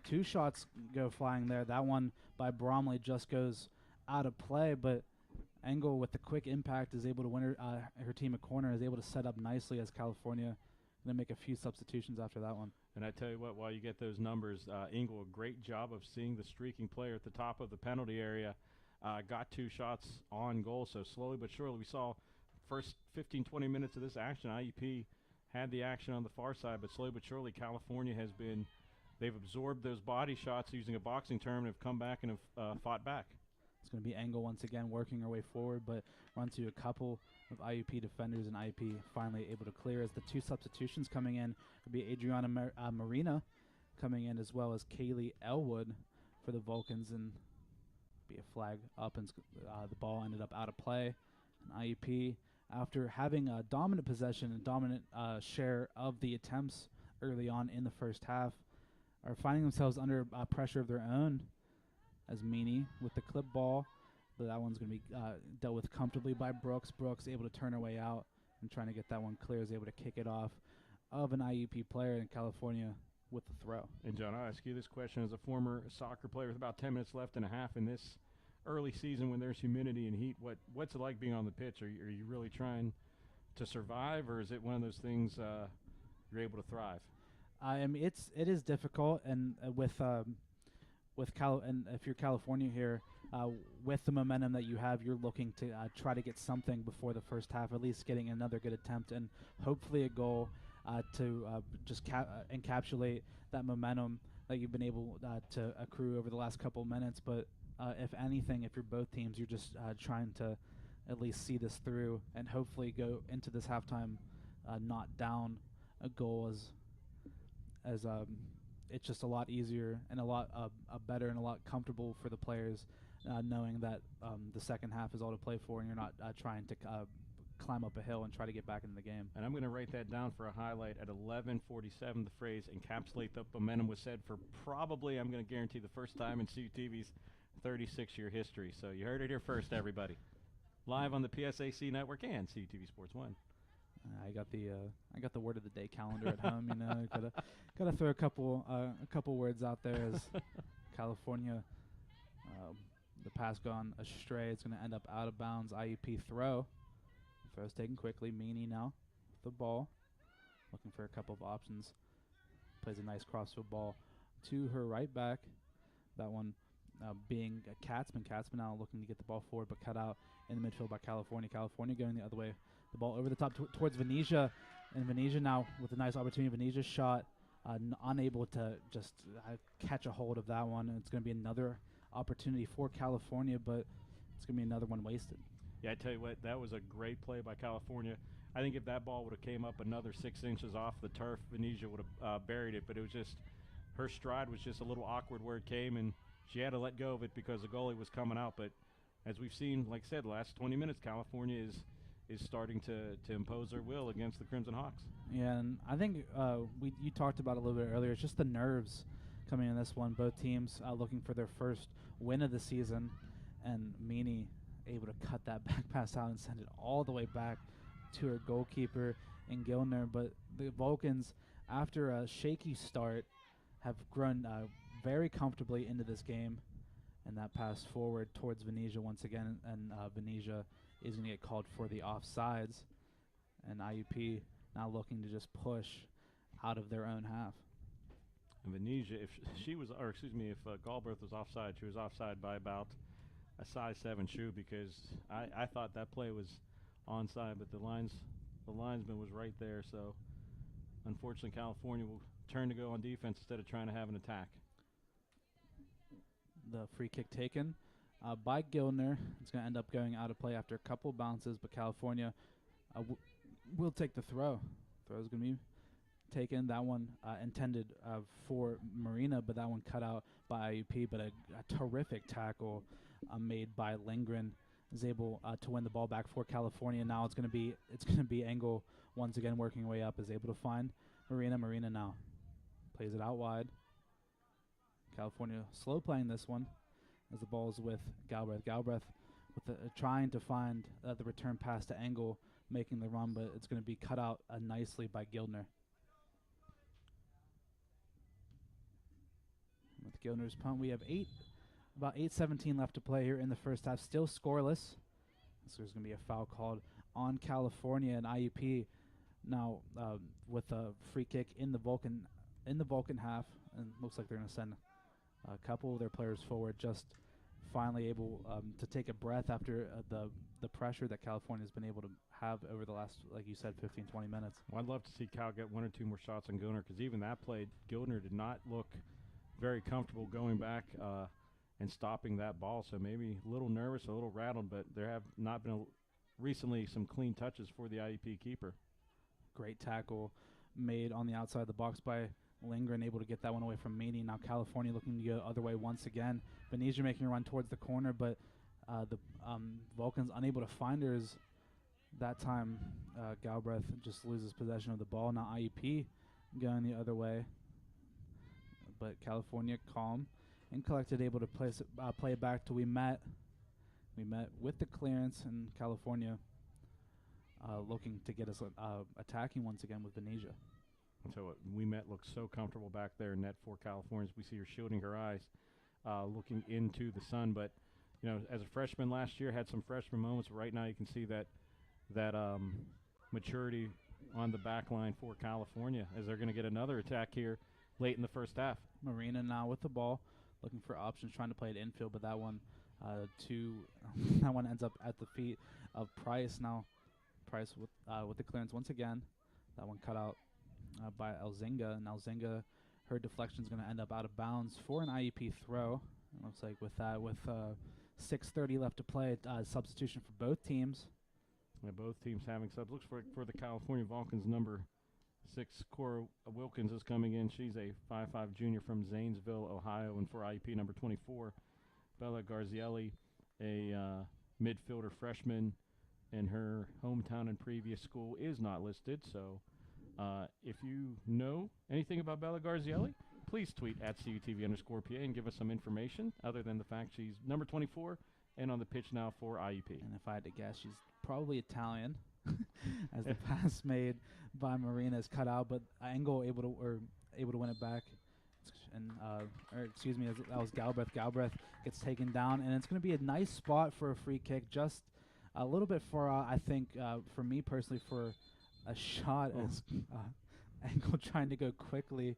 two shots go flying there. That one by Bromley just goes out of play, but Engel with the quick impact is able to win her team a corner, is able to set up nicely as California going to make a few substitutions after that one. And I tell you what, while you get those numbers, Engel, a great job of seeing the streaking player at the top of the penalty area. Got two shots on goal, so slowly but surely we saw first 15, 20 minutes of this action, IUP had the action on the far side, but slowly but surely California they've absorbed those body shots using a boxing term and have come back and have fought back. It's going to be Engel once again working her way forward, but runs to a couple of IUP defenders, and IUP finally able to clear as the two substitutions coming in will be Adriana Marina coming in, as well as Kaylee Elwood for the Vulcans, and be a flag up, and the ball ended up out of play. And IUP, after having a dominant possession and dominant share of the attempts early on in the first half, are finding themselves under pressure of their own, as Meany with the clip ball. But that one's going to be dealt with comfortably by Brooks. Brooks able to turn her way out and trying to get that one clear, is able to kick it off of an IUP player in California with the throw. And John, I'll ask you this question as a former soccer player with about 10 minutes left and a half in this early season when there's humidity and heat. What's it like being on the pitch? Are you really trying to survive, or is it one of those things you're able to thrive? I mean, it is difficult, and and if you're California here, with the momentum that you have, you're looking to try to get something before the first half, at least getting another good attempt and hopefully a goal to just encapsulate that momentum that you've been able to accrue over the last couple of minutes. But if anything, if you're both teams, you're just trying to at least see this through and hopefully go into this halftime not down a goal as it's just a lot easier and a lot better and a lot comfortable for the players knowing that the second half is all to play for and you're not trying to climb up a hill and try to get back into the game. And I'm going to write that down for a highlight at 11:47. The phrase "encapsulate the momentum" was said for probably, I'm going to guarantee, the first time in CUTV's 36-year history. So you heard it here first, everybody. Live on the PSAC network and CUTV Sports 1. I got the word of the day calendar at home. You know, gotta throw a couple words out there as California. The pass gone astray. It's going to end up out of bounds. IUP throw. Throw's taken quickly. Meany now with the ball, looking for a couple of options. Plays a nice crossfield ball to her right back. That one being Katzman. Katzman now looking to get the ball forward, but cut out in the midfield by California. California going the other way. The ball over the top towards Venetia, and Venetia now with a nice opportunity. Venetia's shot, unable to just catch a hold of that one. And it's going to be another opportunity for California, but it's going to be another one wasted. Yeah, I tell you what, that was a great play by California. I think if that ball would have came up another 6 inches off the turf, Venetia would have buried it. But it was just, her stride was just a little awkward where it came, and she had to let go of it because the goalie was coming out. But as we've seen, like I said, the last 20 minutes, California is starting to impose their will against the Crimson Hawks. Yeah, and I think you talked about it a little bit earlier. It's just the nerves coming in this one. Both teams looking for their first win of the season, and Meany able to cut that back pass out and send it all the way back to her goalkeeper in Gilner. But the Vulcans, after a shaky start, have grown very comfortably into this game, and that pass forward towards Venetia once again, and Venetia is going to get called for the offsides, and IUP now looking to just push out of their own half. And Venetia, if Galbraith was offside, she was offside by about a size 7 shoe, because I thought that play was onside, but the linesman was right there. So unfortunately, California will turn to go on defense instead of trying to have an attack. The free kick taken by Gilner. It's going to end up going out of play after a couple bounces, but California will take the throw. Throw's going to be taken. That one intended for Marina, but that one cut out by IUP. But a terrific tackle made by Lindgren is able to win the ball back for California. Now it's going to be Engel once again working her way up, is able to find Marina. Marina now plays it out wide. California slow playing this one as the ball is with Galbraith. Galbraith with trying to find the return pass to Engel, making the run, but it's going to be cut out nicely by Gildner. With Gildner's punt, we have about 8:17 left to play here in the first half. Still scoreless. So there's going to be a foul called on California, and IUP now with a free kick in the Vulcan half, and looks like they're going to send a couple of their players forward, just finally able to take a breath after the pressure that California's been able to have over the last, like you said, 15-20 minutes. Well, I'd love to see Cal get one or two more shots on Gilner, because even that play, Gilner did not look very comfortable going back and stopping that ball. So maybe a little nervous, a little rattled, but there have not been recently some clean touches for the IUP keeper. Great tackle made on the outside of the box by Lindgren, able to get that one away from Meany. Now California looking to go the other way once again. Venetia making a run towards the corner, but the Vulcans unable to find her. As that time Galbraith just loses possession of the ball. Now IUP going the other way, but California calm and collected, able to play it back to we met with the clearance, and California looking to get us attacking once again with Venetia. So Ouimet looks so comfortable back there in net for California. We see her shielding her eyes, looking into the sun. But, you know, as a freshman last year, had some freshman moments. Right now you can see that maturity on the back line for California as they're going to get another attack here late in the first half. Marina now with the ball, looking for options, trying to play it infield, but that one that one ends up at the feet of Price. Now Price with the clearance once again. That one cut out by Elzinga. And Elzinga, her deflection is going to end up out of bounds for an IUP throw. It looks like with 6:30 left to play, substitution for both teams. Yeah, both teams having subs. Looks for the California Vulcans, number 6, Cora Wilkins is coming in. She's a 5'5" junior from Zanesville, Ohio. And for IUP, number 24, Bella Garzielli, a midfielder freshman in her hometown and previous school, is not listed. So if you know anything about Bella Garzielli, please tweet at CUTV_PA and give us some information other than the fact she's number 24 and on the pitch now for IUP. And if I had to guess, she's probably Italian, as the pass made by Marina is cut out, but Engel able to win it back. And that was Galbraith. Galbraith gets taken down, and it's going to be a nice spot for a free kick, just a little bit far out, I think, for me personally, for a shot. As Engel trying to go quickly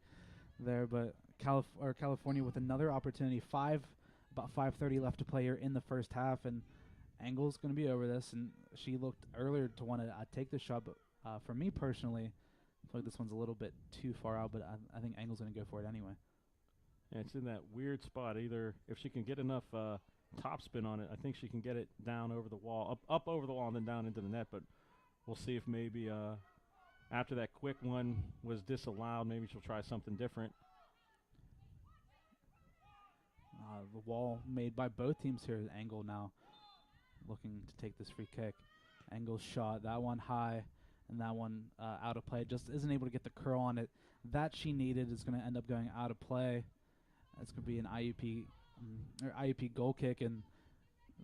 there, but California with another opportunity. About 5:30 left to play here in the first half, and Engel's going to be over this, and she looked earlier to want to take the shot, but for me personally, I feel like this one's a little bit too far out, but I think Engel's going to go for it anyway. And it's in that weird spot. Either if she can get enough topspin on it, I think she can get it down over the wall, up over the wall, and then down into the net. But we'll see if maybe after that quick one was disallowed, maybe she'll try something different. The wall made by both teams here. Engel now looking to take this free kick. Engel's shot, that one high, and that one out of play. Just isn't able to get the curl on it that she needed. Is going to end up going out of play. That's going to be an IUP goal kick, and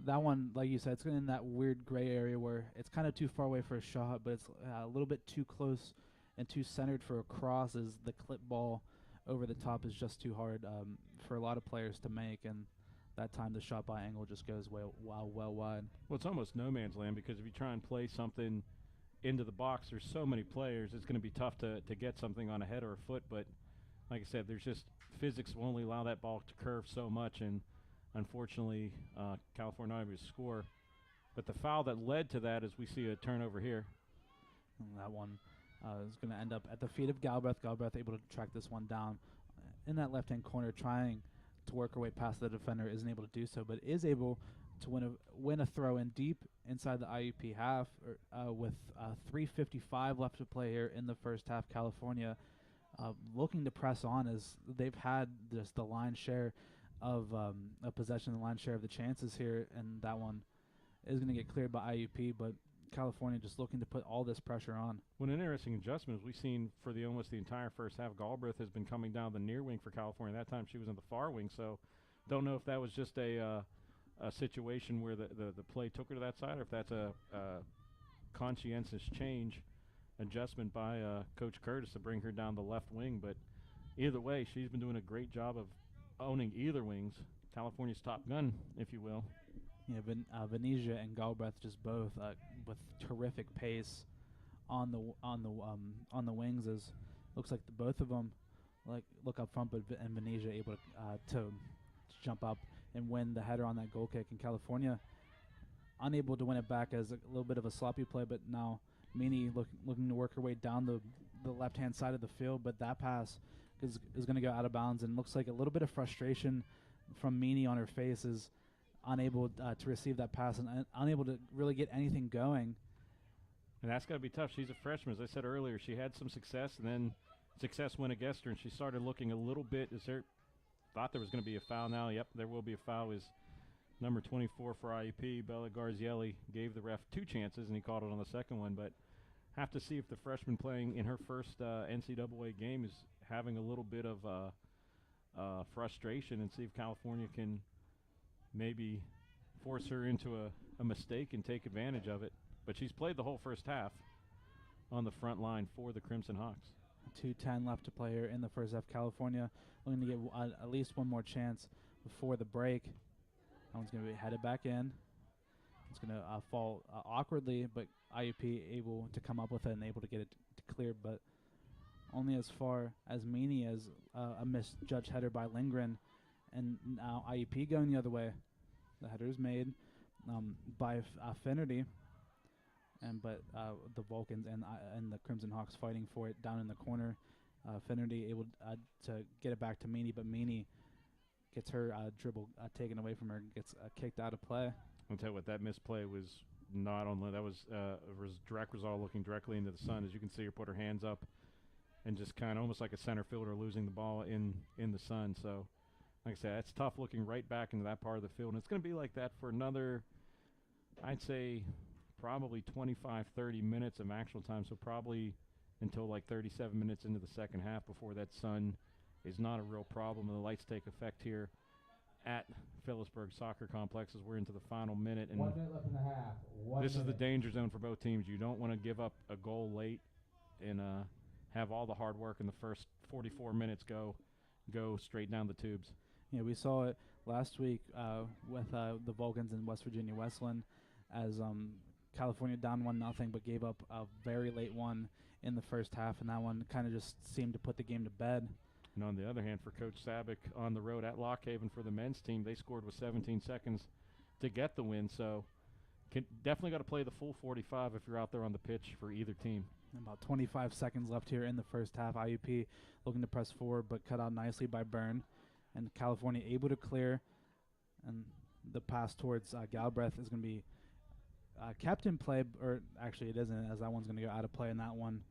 that one, like you said, it's in that weird gray area where it's kind of too far away for a shot, but it's a little bit too close and too centered for a cross, as the clip ball over the top is just too hard for a lot of players to make, and that time the shot by Engel just goes well wide. Well, it's almost no man's land, because if you try and play something into the box, there's so many players, it's going to be tough to get something on a head or a foot. But like I said, there's just physics will only allow that ball to curve so much, and unfortunately California not able to score. But the foul that led to that is we see a turnover here. And that one is going to end up at the feet of Galbraith. Galbraith able to track this one down in that left-hand corner, trying to work her way past the defender. Isn't able to do so, but is able to win a throw in deep inside the IUP half, with 3:55 left to play here in the first half. California looking to press on, as they've had just the lion's share of a possession, the lion's share of the chances here, and that one is going to get cleared by IUP, but California just looking to put all this pressure on. Well, an interesting adjustment is we've seen for almost the entire first half, Galbraith has been coming down the near wing for California. That time she was in the far wing, so don't know if that was just a situation where the play took her to that side, or if that's a conscientious adjustment by Coach Curtis to bring her down the left wing. But either way, she's been doing a great job of owning either wings. California's top gun, if you will. Yeah, Venezia and Galbraith just both with terrific pace on the wings. As looks like both of them look up front, but Venezia able to jump up and win the header on that goal kick. And California unable to win it back, as a little bit of a sloppy play. But now Meany looking to work her way down the left-hand side of the field, but that pass is going to go out of bounds, and looks like a little bit of frustration from Meany on her face, is unable to receive that pass and unable to really get anything going. And that's got to be tough. She's a freshman. As I said earlier, she had some success, and then success went against her, and she started looking a little bit. Thought there was going to be a foul now. Yep, there will be a foul. Is number 24 for IUP, Bella Garzielli, gave the ref 2 chances, and he called it on the second one. But have to see if the freshman playing in her first NCAA game is having a little bit of frustration, and see if California can maybe force her into a mistake and take advantage of it. But she's played the whole first half on the front line for the Crimson Hawks. 2:10 left to play here in the first half. California looking to get at least one more chance before the break. That one's going to be headed back in. It's going to fall awkwardly, but IUP able to come up with it and able to get it cleared, but only as far as Meany as a misjudged header by Lindgren, and now IUP going the other way. The header is made by Finnerty, but the Vulcans and the Crimson Hawks fighting for it down in the corner. Finnerty able to get it back to Meany, but Meany gets her dribble taken away from her, gets kicked out of play. I'll tell you what, that misplay was not only that was direct result, looking directly into the sun. As you can see her put her hands up and just kind of almost like a center fielder losing the ball in the sun. So like I said, it's tough looking right back into that part of the field, and it's going to be like that for another, I'd say, probably 25, 30 minutes of actual time, so probably until like 37 minutes into the second half before that sun is not a real problem, and the lights take effect here at Phillipsburg Soccer Complex as we're into the final minute. And 1 minute left in the half. This is the danger zone for both teams. You don't want to give up a goal late and have all the hard work in the first 44 minutes go straight down the tubes. Yeah, we saw it last week with the Vulcans in West Virginia Westland as California down 1-0, but gave up a very late one in the first half, and that one kind of just seemed to put the game to bed. And on the other hand, for Coach Sabick on the road at Lock Haven for the men's team, they scored with 17 seconds to get the win. So definitely got to play the full 45 if you're out there on the pitch for either team. About 25 seconds left here in the first half. IUP looking to press forward, but cut out nicely by Byrne. And California able to clear. And the pass towards Galbraith is going to be kept in play, or actually it isn't, as that one's going to go out of play, and that one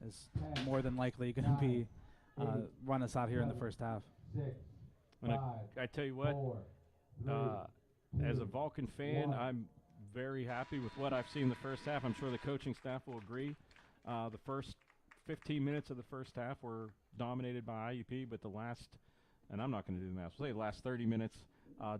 is more than likely going to be run us out here in the first half. And I tell you what, as a Vulcan fan, I'm very happy with what I've seen in the first half. I'm sure the coaching staff will agree. The first 15 minutes of the first half were dominated by IUP, but the last, and I'm not going to do the math, we'll say the last 30 minutes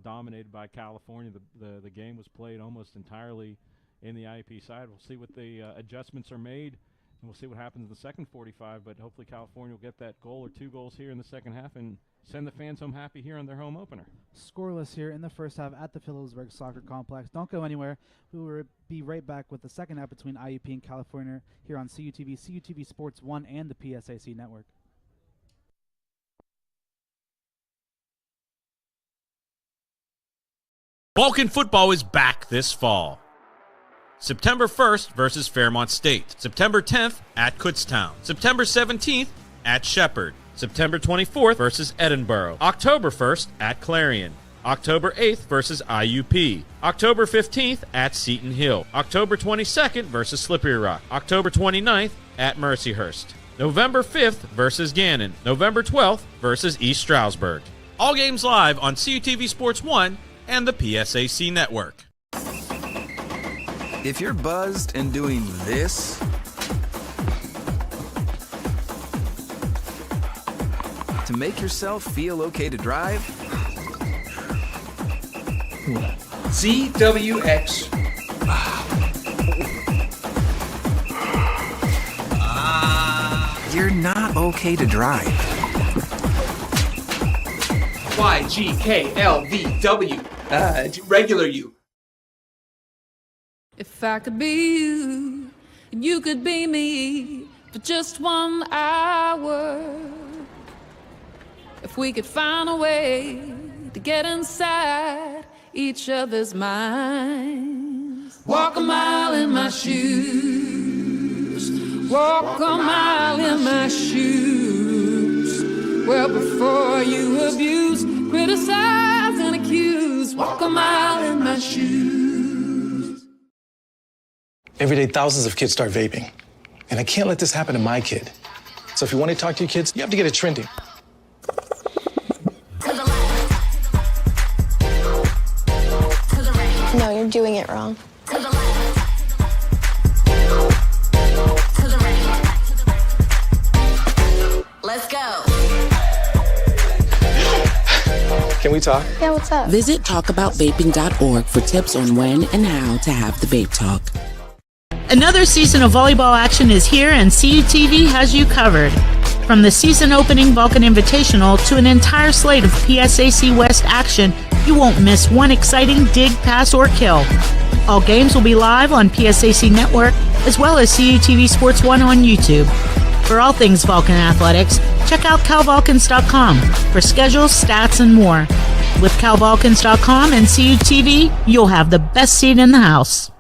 dominated by California. The game was played almost entirely in the IUP side. We'll see what the adjustments are made, and we'll see what happens in the second 45, but hopefully California will get that goal or 2 goals here in the second half and send the fans home happy here on their home opener. Scoreless here in the first half at the Phillipsburg Soccer Complex. Don't go anywhere. We will be right back with the second half between IUP and California here on CUTV, CUTV Sports 1, and the PSAC Network. Vulcan football is back this fall. September 1st versus Fairmont State. September 10th at Kutztown. September 17th at Shepherd. September 24th versus Edinburgh. October 1st at Clarion. October 8th versus IUP. October 15th at Seton Hill. October 22nd versus Slippery Rock. October 29th at Mercyhurst. November 5th versus Gannon. November 12th versus East Stroudsburg. All games live on CUTV Sports 1 and the PSAC Network. If you're buzzed and doing this, to make yourself feel okay to drive, CWX. you're not okay to drive. YGKLVW. Regular you. If I could be you, and you could be me for just 1 hour. If we could find a way to get inside each other's minds. Walk a mile in my shoes. Walk a mile in my shoes. Well, before you abuse, criticize, and accuse. Walk a mile in my shoes. Every day, thousands of kids start vaping. And I can't let this happen to my kid. So if you want to talk to your kids, you have to get it trending. No, you're doing it wrong. Let's go. Can we talk? Yeah, what's up? Visit talkaboutvaping.org for tips on when and how to have the vape talk. Another season of volleyball action is here, and CUTV has you covered. From the season-opening Vulcan Invitational to an entire slate of PSAC West action, you won't miss one exciting dig, pass, or kill. All games will be live on PSAC Network, as well as CUTV Sports 1 on YouTube. For all things Vulcan Athletics, check out CalVulcans.com for schedules, stats, and more. With CalVulcans.com and CUTV, you'll have the best seat in the house.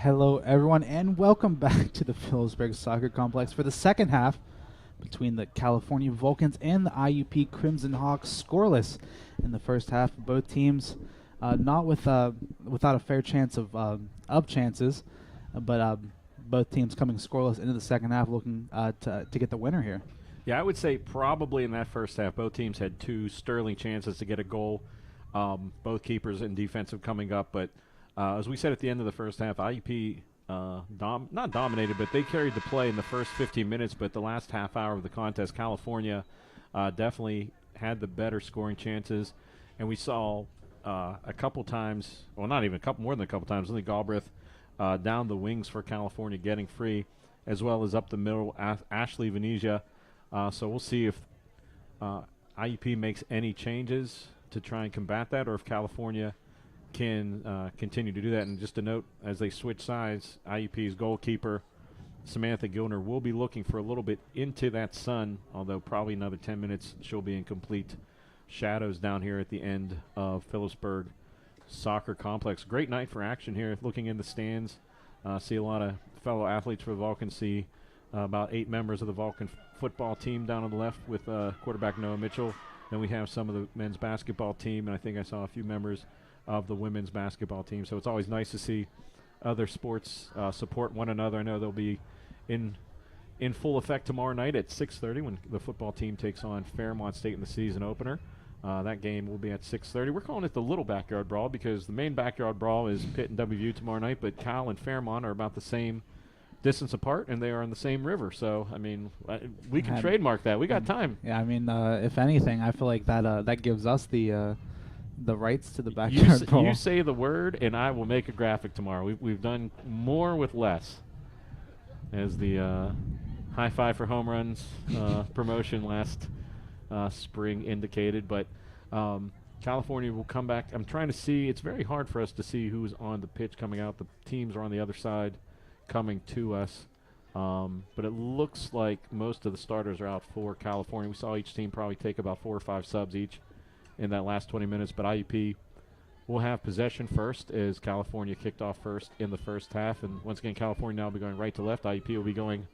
Hello, everyone, and welcome back to the PHILLIPSBURG Soccer Complex for the second half between the California Vulcans and the IUP Crimson Hawks. Scoreless in the first half. Both teams not without a fair chance of chances, but both teams coming scoreless into the second half, looking to get the winner here. Yeah, I would say probably in that first half, both teams had two sterling chances to get a goal. Both keepers and defensive coming up, but as we said at the end of the first half, IUP not dominated, but they carried the play in the first 15 minutes. But the last half hour of the contest, California definitely had the better scoring chances. And we saw a couple times, well, not even a couple, more than a couple times, I think Galbraith down the wings for California getting free, as well as up the middle, Ashley Venezia. So we'll see if IUP makes any changes to try and combat that, or if California can continue to do that. And just a note, as they switch sides, IUP's goalkeeper, Samantha Gilner, will be looking for a little bit into that sun, although probably another 10 minutes she'll be in complete shadows down here at the end of PHILLIPSBURG Soccer Complex. Great night for action here, looking in the stands. See a lot of fellow athletes for the Vulcans. See about 8 members of the Vulcan football team down on the left with quarterback Noah Mitchell. Then we have some of the men's basketball team, and I think I saw a few members of the women's basketball team. So it's always nice to see other sports support one another. I know they'll be in full effect tomorrow night at 6:30 when the football team takes on Fairmont State in the season opener. That game will be at 6:30. We're calling it the Little Backyard Brawl because the main Backyard Brawl is Pitt and WVU tomorrow night, but Cal and Fairmont are about the same distance apart, and they are on the same river. So, I mean, we can trademark that. We got time. Yeah, I mean, if anything, I feel like that gives us the rights to the Backyard Brawl. You say the word, and I will make a graphic tomorrow. We've done more with less, as the high five for home runs promotion last spring indicated. But California will come back. I'm trying to see. It's very hard for us to see who's on the pitch coming out. The teams are on the other side coming to us. But it looks like most of the starters are out for California. We saw each team probably take about 4 or 5 subs each in that last 20 minutes. But IUP will have possession first, as California kicked off first in the first half. And once again, California now will be going right to left. IUP will be going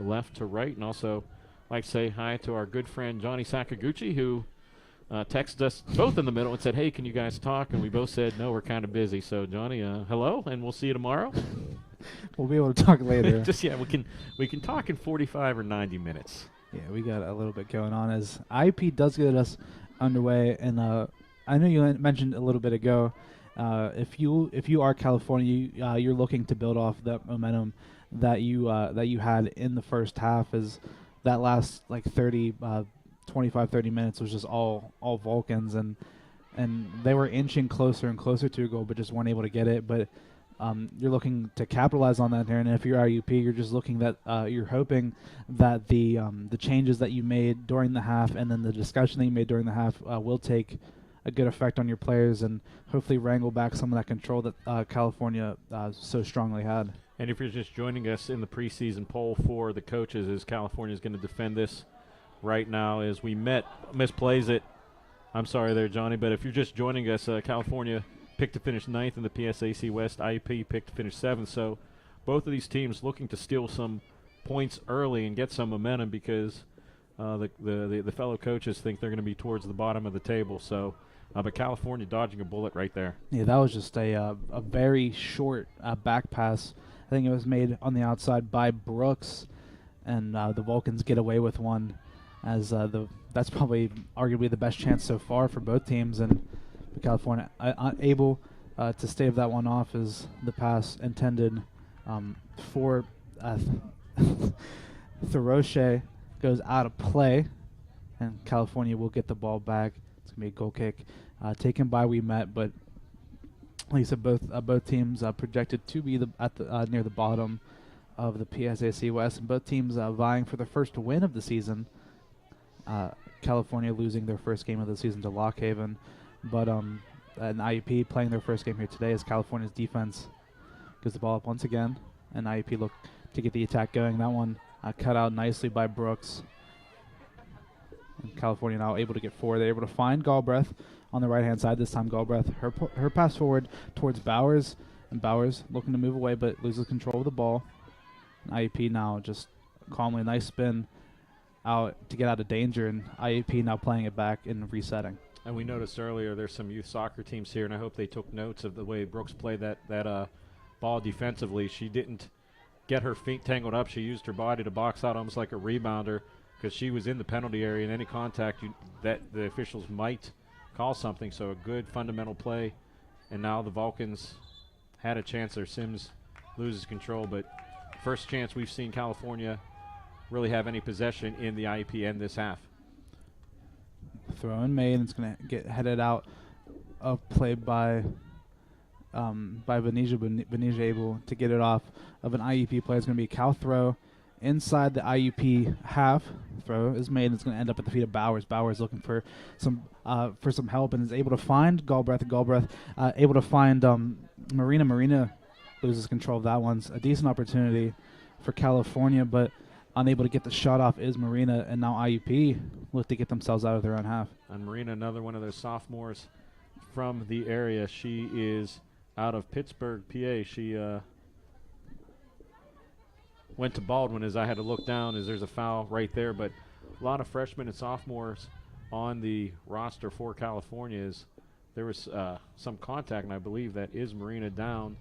left to right. And also, I'd like to say hi to our good friend Johnny Sakaguchi, who texted us both in the middle and said, hey, can you guys talk? And we both said, no, we're kind of busy. So, Johnny, hello, and we'll see you tomorrow. We'll be able to talk later. we can talk in 45 or 90 minutes. Yeah, we got a little bit going on as IUP does get us underway. And I know you mentioned a little bit ago, if you are California, you're looking to build off that momentum that you had in the first half, as that last like 25-30 minutes was just all Vulcans, and they were inching closer and closer to a goal, but just weren't able to get it. But you're looking to capitalize on that here, and if you're IUP, you're just looking that you're hoping that the changes that you made during the half and then the discussion that you made during the half will take a good effect on your players and hopefully wrangle back some of that control that California so strongly had. And if you're just joining us in the preseason poll for the coaches, as California is going to defend this right now, as we misplays it. I'm sorry there, Johnny, but if you're just joining us, California picked to finish 9th in the PSAC West. IUP picked to finish 7th. So both of these teams looking to steal some points early and get some momentum, because the fellow coaches think they're going to be towards the bottom of the table. So, but California dodging a bullet right there. Yeah, that was just a very short back pass. I think it was made on the outside by Brooks, and the Vulcans get away with one, as that's probably arguably the best chance so far for both teams. And California able to stave that one off, as the pass intended for Thoroche goes out of play, and California will get the ball back. It's going to be a goal kick taken by We Met, but like you said, both teams projected to be near the bottom of the PSAC West, and both teams vying for their first win of the season. California losing their first game of the season to Lock Haven, but an IUP playing their first game here today, as California's defense gives the ball up once again, and IUP look to get the attack going. That one cut out nicely by Brooks. And California now able to get forward. They're able to find Galbraith on the right-hand side. This time Galbraith, her pass forward towards Bowers, And Bowers looking to move away, but loses control of the ball. And IUP now just calmly, nice spin out to get out of danger, and IUP now playing it back and resetting. And we noticed earlier there's some youth soccer teams here, and I hope they took notes of the way Brooks played that ball defensively. She didn't get her feet tangled up. She used her body to box out almost like a rebounder because she was in the penalty area, and any contact that the officials might call something. So a good fundamental play, and now the Vulcans had a chance there. Sims loses control, but first chance we've seen California really have any possession in the IUP end this half. Throw in made, and it's going to get headed out of play by Benija. Benija able to get it off of an IUP play. It's going to be a Cal throw inside the IUP half. Throw is made, and it's going to end up at the feet of Bowers. Bowers looking for some help and is able to find Galbraith. Able to find Marina. Marina loses control of that. One's a decent opportunity for California, but unable to get the shot off is Marina, and now IUP look to get themselves out of their own half. And Marina, another one of those sophomores from the area. She is out of Pittsburgh, PA. She went to Baldwin as I had to look down as there's a foul right there, but a lot of freshmen and sophomores on the roster for California. There was some contact, and I believe that is Marina down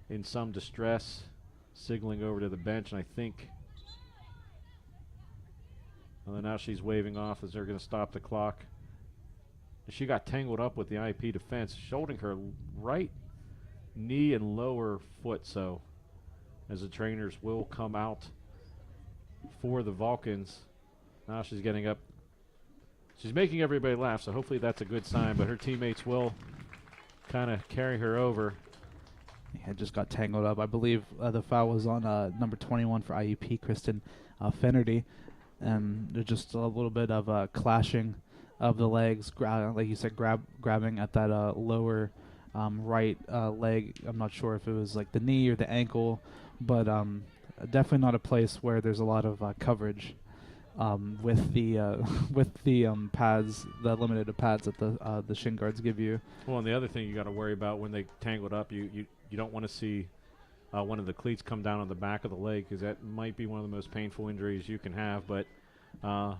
in some distress, signaling over to the bench, and I think now she's waving off as they're going to stop the clock. She got tangled up with the IUP defense, shouldering her right knee and lower foot, so as the trainers will come out for the Vulcans. Now she's getting up. She's making everybody laugh, so hopefully that's a good sign, but her teammates will kind of carry her over. Yeah, just got tangled up. I believe the foul was on number 21 for IUP, Kristen Finnerty. And there's just a little bit of clashing of the legs, like you said, grabbing at that lower right leg. I'm not sure if it was like the knee or the ankle, but definitely not a place where there's a lot of coverage with the pads, the limited pads that the shin guards give you. Well, and the other thing you got to worry about when they tangled up, you don't want to see one of the cleats come down on the back of the leg, because that might be one of the most painful injuries you can have. But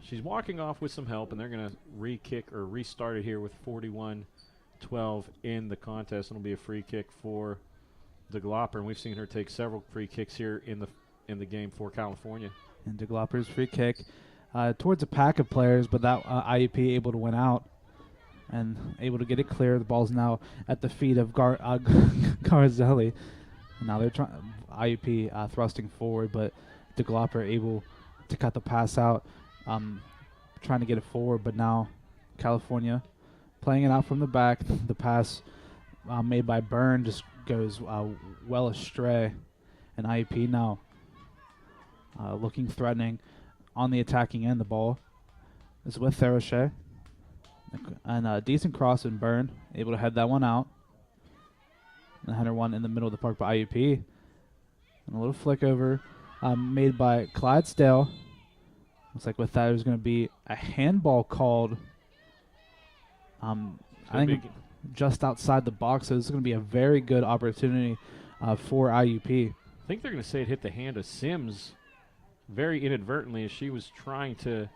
she's walking off with some help, and they're going to re-kick or restart it here with 41-12 in the contest. It'll be a free kick for De Glopper, and we've seen her take several free kicks here in the game for California. And De Glopper's free kick towards a pack of players, but that IUP able to win out and able to get it clear. The ball's now at the feet of Garzelli. Now they're trying IUP thrusting forward, but De Glopper able to cut the pass out, trying to get it forward. But now California playing it out from the back. The pass made by Byrne just goes well astray, and IUP now looking threatening on the attacking end. The ball is with Therochet, and a decent cross, and Byrne able to head that one out. And header one in the middle of the park by IUP. And a little flick over made by Clydesdale. Looks like with that there's going to be a handball called, I think, just outside the box. So this is going to be a very good opportunity for IUP. I think they're going to say it hit the hand of Sims very inadvertently as she was trying to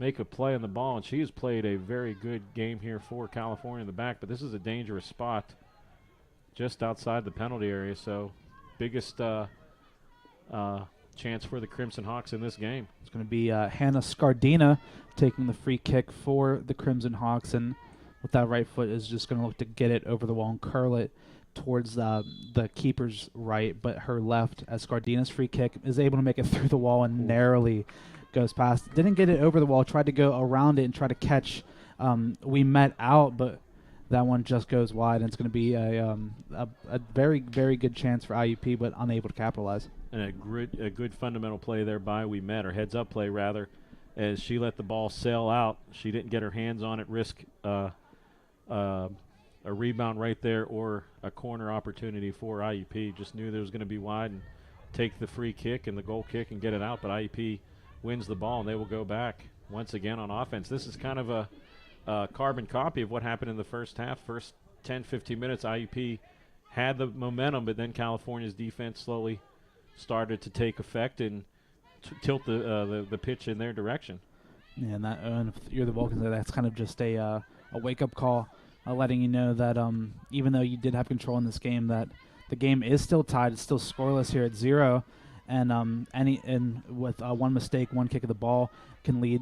make a play on the ball. And she has played a very good game here for California in the back. But this is a dangerous spot just outside the penalty area, so biggest chance for the Crimson Hawks in this game. It's going to be Hannah Scardina taking the free kick for the Crimson Hawks, and with that right foot is just going to look to get it over the wall and curl it towards the keeper's right, but her left, as Scardina's free kick is able to make it through the wall and narrowly goes past. Didn't get it over the wall, tried to go around it and try to catch We Met out, but that one just goes wide, and it's going to be a very, very good chance for IUP, but unable to capitalize. And a good fundamental play there by We Met, or heads-up play, rather, as she let the ball sail out. She didn't get her hands on it, risk a rebound right there or a corner opportunity for IUP. Just knew there was going to be wide and take the free kick and the goal kick and get it out, but IUP wins the ball, and they will go back once again on offense. This is kind of a carbon copy of what happened in the first half. First 10, 15 minutes, IUP had the momentum, but then California's defense slowly started to take effect and tilt the pitch in their direction. Yeah, and if you're the Vulcans, that's kind of just a wake-up call, letting you know that even though you did have control in this game, that the game is still tied. It's still scoreless here at 0, and with one mistake, one kick of the ball can lead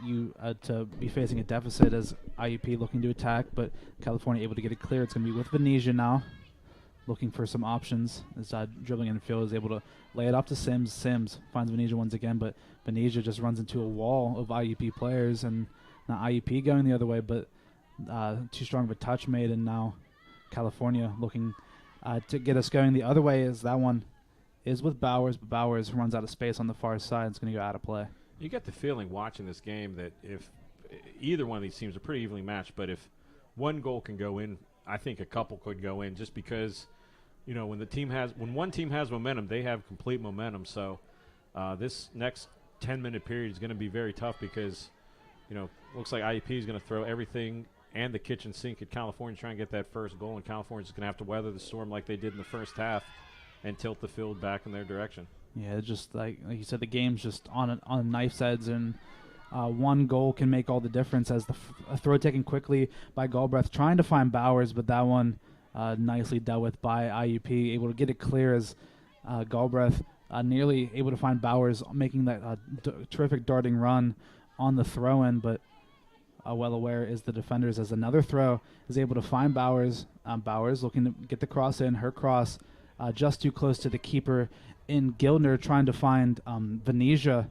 you to be facing a deficit as IUP looking to attack, but California able to get it clear. It's going to be with Venetia now, looking for some options. As dribbling in the field is able to lay it off to Sims. Sims finds Venetia once again, but Venetia just runs into a wall of IUP players, and now IUP going the other way, but too strong of a touch made, and now California looking to get us going the other way. Is that one is with Bowers, but Bowers runs out of space on the far side. It's going to go out of play. You get the feeling watching this game that if either one of these teams are pretty evenly matched, but if one goal can go in, I think a couple could go in, just because, you know, when one team has momentum, they have complete momentum. So this next 10-minute period is going to be very tough because, you know, looks like IUP is going to throw everything and the kitchen sink at California, try and get that first goal, and California's going to have to weather the storm like they did in the first half and tilt the field back in their direction. Yeah, just like you said, the game's just on a knife's edge, and one goal can make all the difference. As the throw taken quickly by Galbraith, trying to find Bowers, but that one nicely dealt with by IUP, able to get it clear as Galbraith nearly able to find Bowers, making that terrific darting run on the throw-in, but well aware is the defenders as another throw is able to find Bowers. Bowers looking to get the cross in, her cross just too close to the keeper in Gildner, trying to find Venetia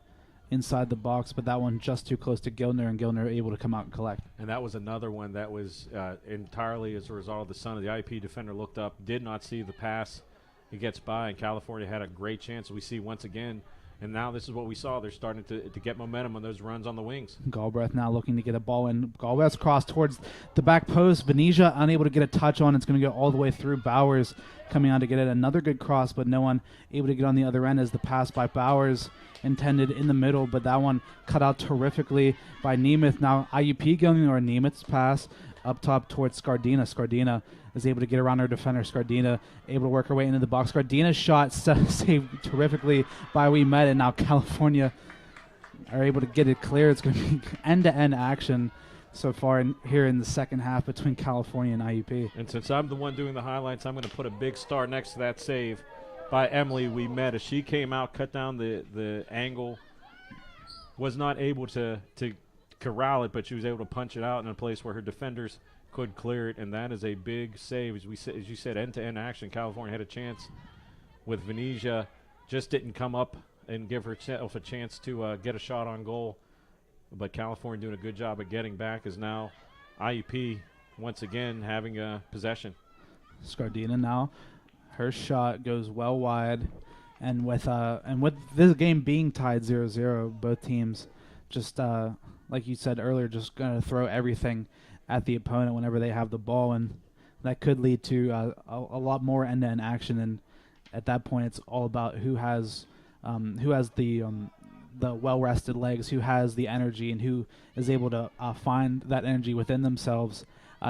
inside the box, but that one just too close to Gildner, and Gildner able to come out and collect. And that was another one that was entirely as a result of the sun. The IUP defender looked up, did not see the pass. He gets by, and California had a great chance. We see once again, and now this is what we saw. They're starting to get momentum on those runs on the wings. Galbraith now looking to get a ball in. Galbraith's cross towards the back post. Venetia unable to get a touch on. It's going to go all the way through. Bowers coming on to get it. Another good cross, but no one able to get on the other end as the pass by Bowers intended in the middle, but that one cut out terrifically by Nemeth. Now IUP going, or Nemeth's pass up top towards Scardina. Scardina is able to get around her defender. Scardina able to work her way into the box. Scardina's shot saved terrifically by We Met, and now California are able to get it clear. It's going to be end-to-end action so far here in the second half between California and IUP. And since I'm the one doing the highlights, I'm going to put a big star next to that save by Emily We Met. As she came out, cut down the angle, was not able to corral it, but she was able to punch it out in a place where her defenders could clear it, and that is a big save. As you said, end-to-end action. California had a chance with Venetia, just didn't come up and give herself a chance to get a shot on goal. But California doing a good job of getting back, is now IUP once again having possession. Scardina now, her shot goes well wide, and with this game being tied 0-0, both teams just like you said earlier, just going to throw everything at the opponent whenever they have the ball, and that could lead to a lot more end-to-end action. And at that point, it's all about who has the well-rested legs, who has the energy, and who is able to find that energy within themselves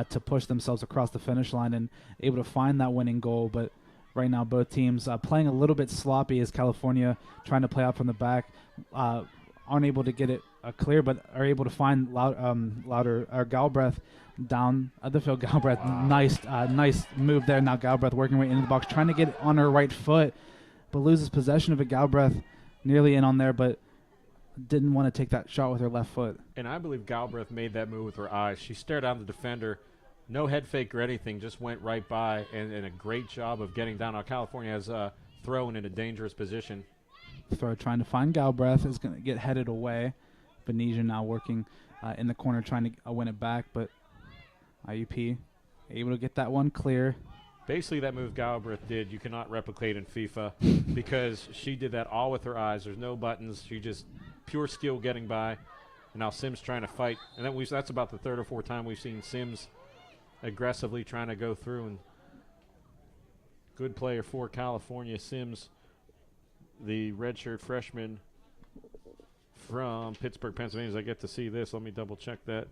to push themselves across the finish line and able to find that winning goal. But right now, both teams playing a little bit sloppy as California trying to play out from the back, aren't able to get it clear, but are able to find Galbraith down the field. Galbraith, nice move there. Now Galbraith working right into the box, trying to get it on her right foot, but loses possession of it. Galbraith nearly in on there, but didn't want to take that shot with her left foot. And I believe Galbraith made that move with her eyes. She stared down the defender, no head fake or anything, just went right by, and a great job of getting down. Now California has thrown in a dangerous position. Throw trying to find Galbraith, is going to get headed away. Venetia now working in the corner trying to win it back, but IUP able to get that one clear. Basically, that move Galbraith did, you cannot replicate in FIFA because she did that all with her eyes. There's no buttons. She just pure skill getting by. And now Sims trying to fight. And that's about the third or fourth time we've seen Sims aggressively trying to go through. And good player for California. Sims, the redshirt freshman from Pittsburgh, Pennsylvania. As I get to see this, let me double check that.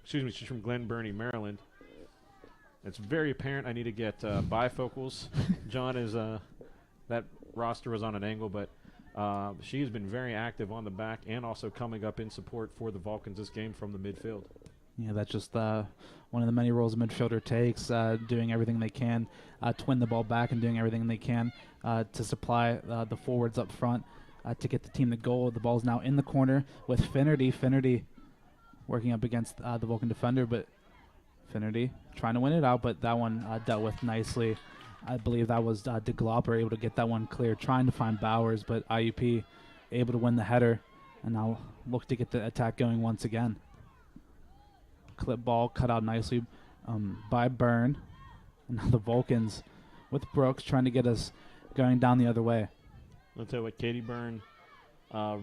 Excuse me, she's from Glen Burnie, Maryland. It's very apparent I need to get bifocals. John is that roster was on an angle, but she has been very active on the back and also coming up in support for the Vulcans this game from the midfield. Yeah, that's just one of the many roles a midfielder takes, doing everything they can, twin the ball back and doing everything they can to supply the forwards up front to get the team the goal. The ball's now in the corner with Finnerty. Finnerty working up against the Vulcan defender, but Finnerty trying to win it out, but that one dealt with nicely. I believe that was De Glopper able to get that one clear, trying to find Bowers, but IUP able to win the header, and now look to get the attack going once again. Clip ball cut out nicely by Byrne, and now the Vulcans with Brooks trying to get us going down the other way. I'll tell you what, Katie Byrne, a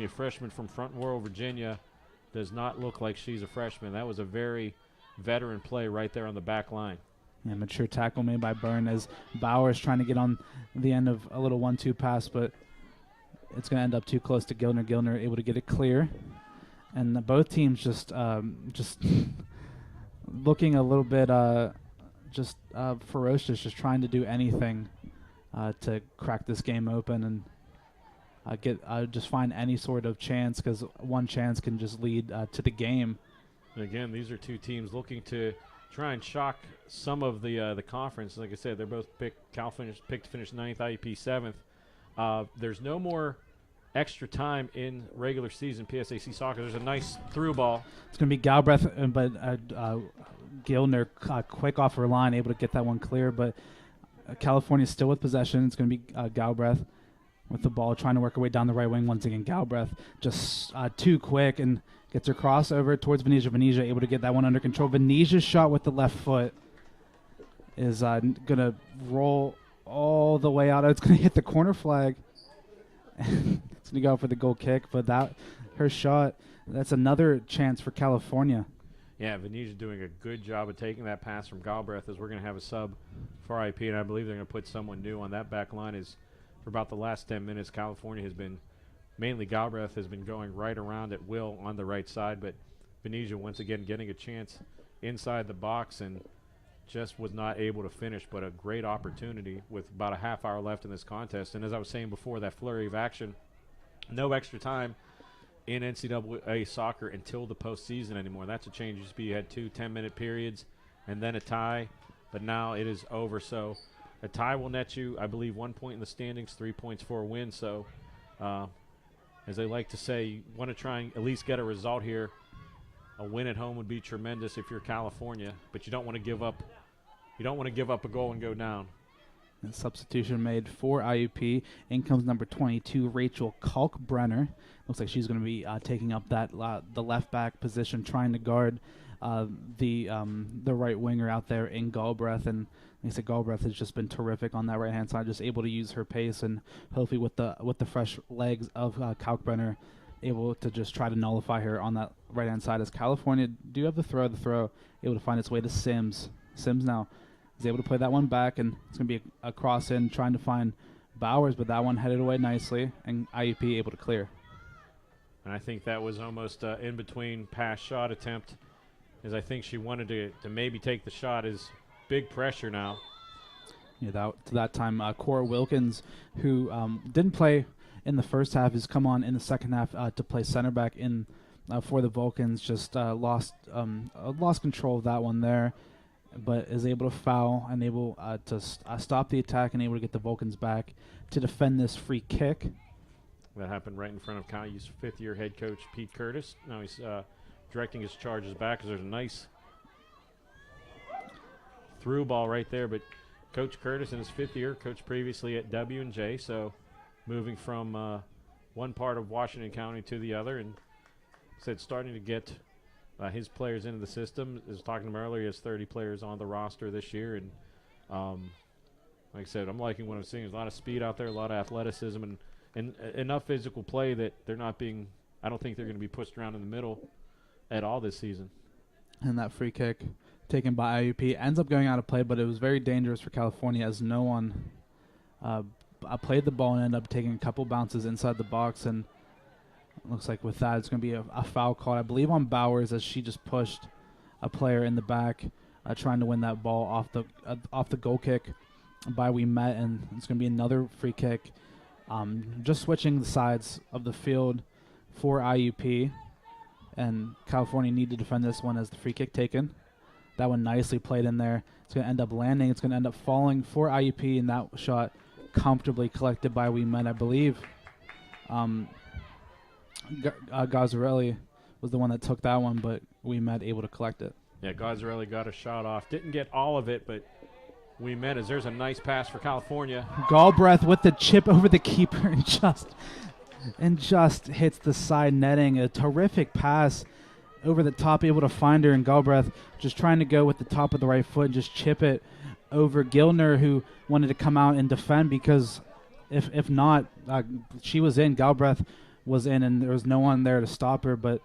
freshman from Front Royal, Virginia, does not look like she's a freshman. That was a very veteran play right there on the back line. Yeah, mature tackle made by Byrne as Bowers trying to get on the end of a little 1-2 pass, but it's going to end up too close to Gilner. Gilner able to get it clear, and both teams just looking a little bit ferocious, just trying to do anything to crack this game open and just find any sort of chance, because one chance can just lead to the game. And again, these are two teams looking to try and shock some of the conference. Like I said, they're both picked to finish 9th, IUP 7th. There's no more extra time in regular season PSAC soccer. There's a nice through ball. It's going to be Galbraith, but Gilner quick off her line, able to get that one clear, but California still with possession. It's going to be Galbraith with the ball, trying to work her way down the right wing once again. Galbraith just too quick and gets her crossover towards Venetia. Venetia able to get that one under control. Venetia's shot with the left foot is going to roll all the way out. It's going to hit the corner flag. It's going to go for the goal kick, but her shot, that's another chance for California. Yeah, Venetia doing a good job of taking that pass from Galbraith, as we're going to have a sub for IP, and I believe they're going to put someone new on that back line. Is for about the last 10 minutes, California has been, mainly Galbraith, has been going right around at will on the right side, but Venetia once again getting a chance inside the box and just was not able to finish, but a great opportunity with about a half hour left in this contest. And as I was saying before, that flurry of action, no extra time in NCAA soccer until the postseason anymore. That's a change. Used to be you had 2 10-minute periods and then a tie, but now it is over. So a tie will net you, I believe, 1 point in the standings, 3 points for a win. So as they like to say, you want to try and at least get a result here. A win at home would be tremendous if you're California, but you don't want to give up. You don't want to give up a goal and go down. A substitution made for IUP. In comes number 22, Rachel Kalkbrenner. Looks like she's going to be taking up that the left back position, trying to guard the right winger out there in Galbraith. And like I said, Galbraith has just been terrific on that right hand side, just able to use her pace, and hopefully with the fresh legs of Kalkbrenner, able to just try to nullify her on that right hand side. As California do have the throw, able to find its way to Sims. Sims now is able to play that one back, and it's going to be a cross in, trying to find Bowers, but that one headed away nicely, and IUP able to clear. And I think that was almost in between pass shot attempt, as I think she wanted to maybe take the shot. Is big pressure now. Yeah, that time Cora Wilkins, who didn't play in the first half, has come on in the second half to play center back in for the Vulcans. Just lost control of that one there, but is able to foul and able to stop the attack and able to get the Vulcans back to defend this free kick. That happened right in front of Cali's fifth-year head coach, Pete Curtis. Now he's directing his charges back, because there's a nice through ball right there. But Coach Curtis in his fifth year, coached previously at W&J, so moving from one part of Washington County to the other, and said starting to get his players into the system. As talking to him earlier, he has 30 players on the roster this year, and like I said, I'm liking what I'm seeing. There's a lot of speed out there, a lot of athleticism, and enough physical play that they're not being, I don't think they're going to be pushed around in the middle at all this season. And that free kick taken by IUP ends up going out of play, but it was very dangerous for California, as no one played the ball and ended up taking a couple bounces inside the box. And it looks like with that, it's going to be a foul call, I believe, on Bowers, as she just pushed a player in the back trying to win that ball off the goal kick by We Met, and it's going to be another free kick. Just switching the sides of the field for IUP, and California need to defend this one as the free kick taken. That one nicely played in there. It's going to end up landing. It's going to end up falling for IUP, and that shot comfortably collected by We Met, I believe. Gazzarelli was the one that took that one, but We Met able to collect it. Yeah, Gazzarelli got a shot off. Didn't get all of it, but We Met as there's a nice pass for California. Galbraith with the chip over the keeper and just hits the side netting. A terrific pass over the top, able to find her, and Galbraith just trying to go with the top of the right foot and just chip it over Gildner, who wanted to come out and defend, because if not, she was in, Galbraith was in, and there was no one there to stop her, but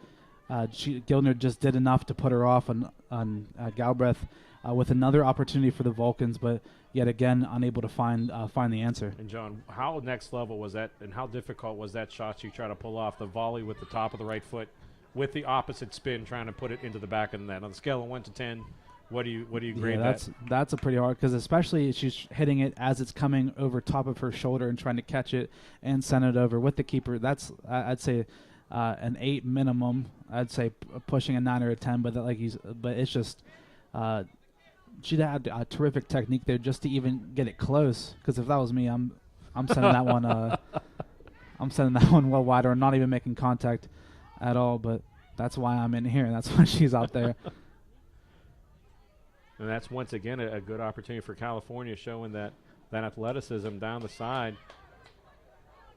Gildner just did enough to put her off on Galbraith with another opportunity for the Vulcans, but yet again unable to find the answer. And John, how next level was that, and how difficult was that shot you try to pull off, the volley with the top of the right foot with the opposite spin, trying to put it into the back of the net? On the scale of 1 to 10, what do you grade that? That's a pretty hard, because especially she's hitting it as it's coming over top of her shoulder and trying to catch it and send it over with the keeper. That's I'd say an 8 minimum. I'd say pushing a 9 or a 10, but it's just she had a terrific technique there just to even get it close. Because if that was me, I'm sending that one. I'm sending that one well wide, or not even making contact at all. But that's why I'm in here, and that's why she's out there. And that's once again a good opportunity for California, showing that athleticism down the side.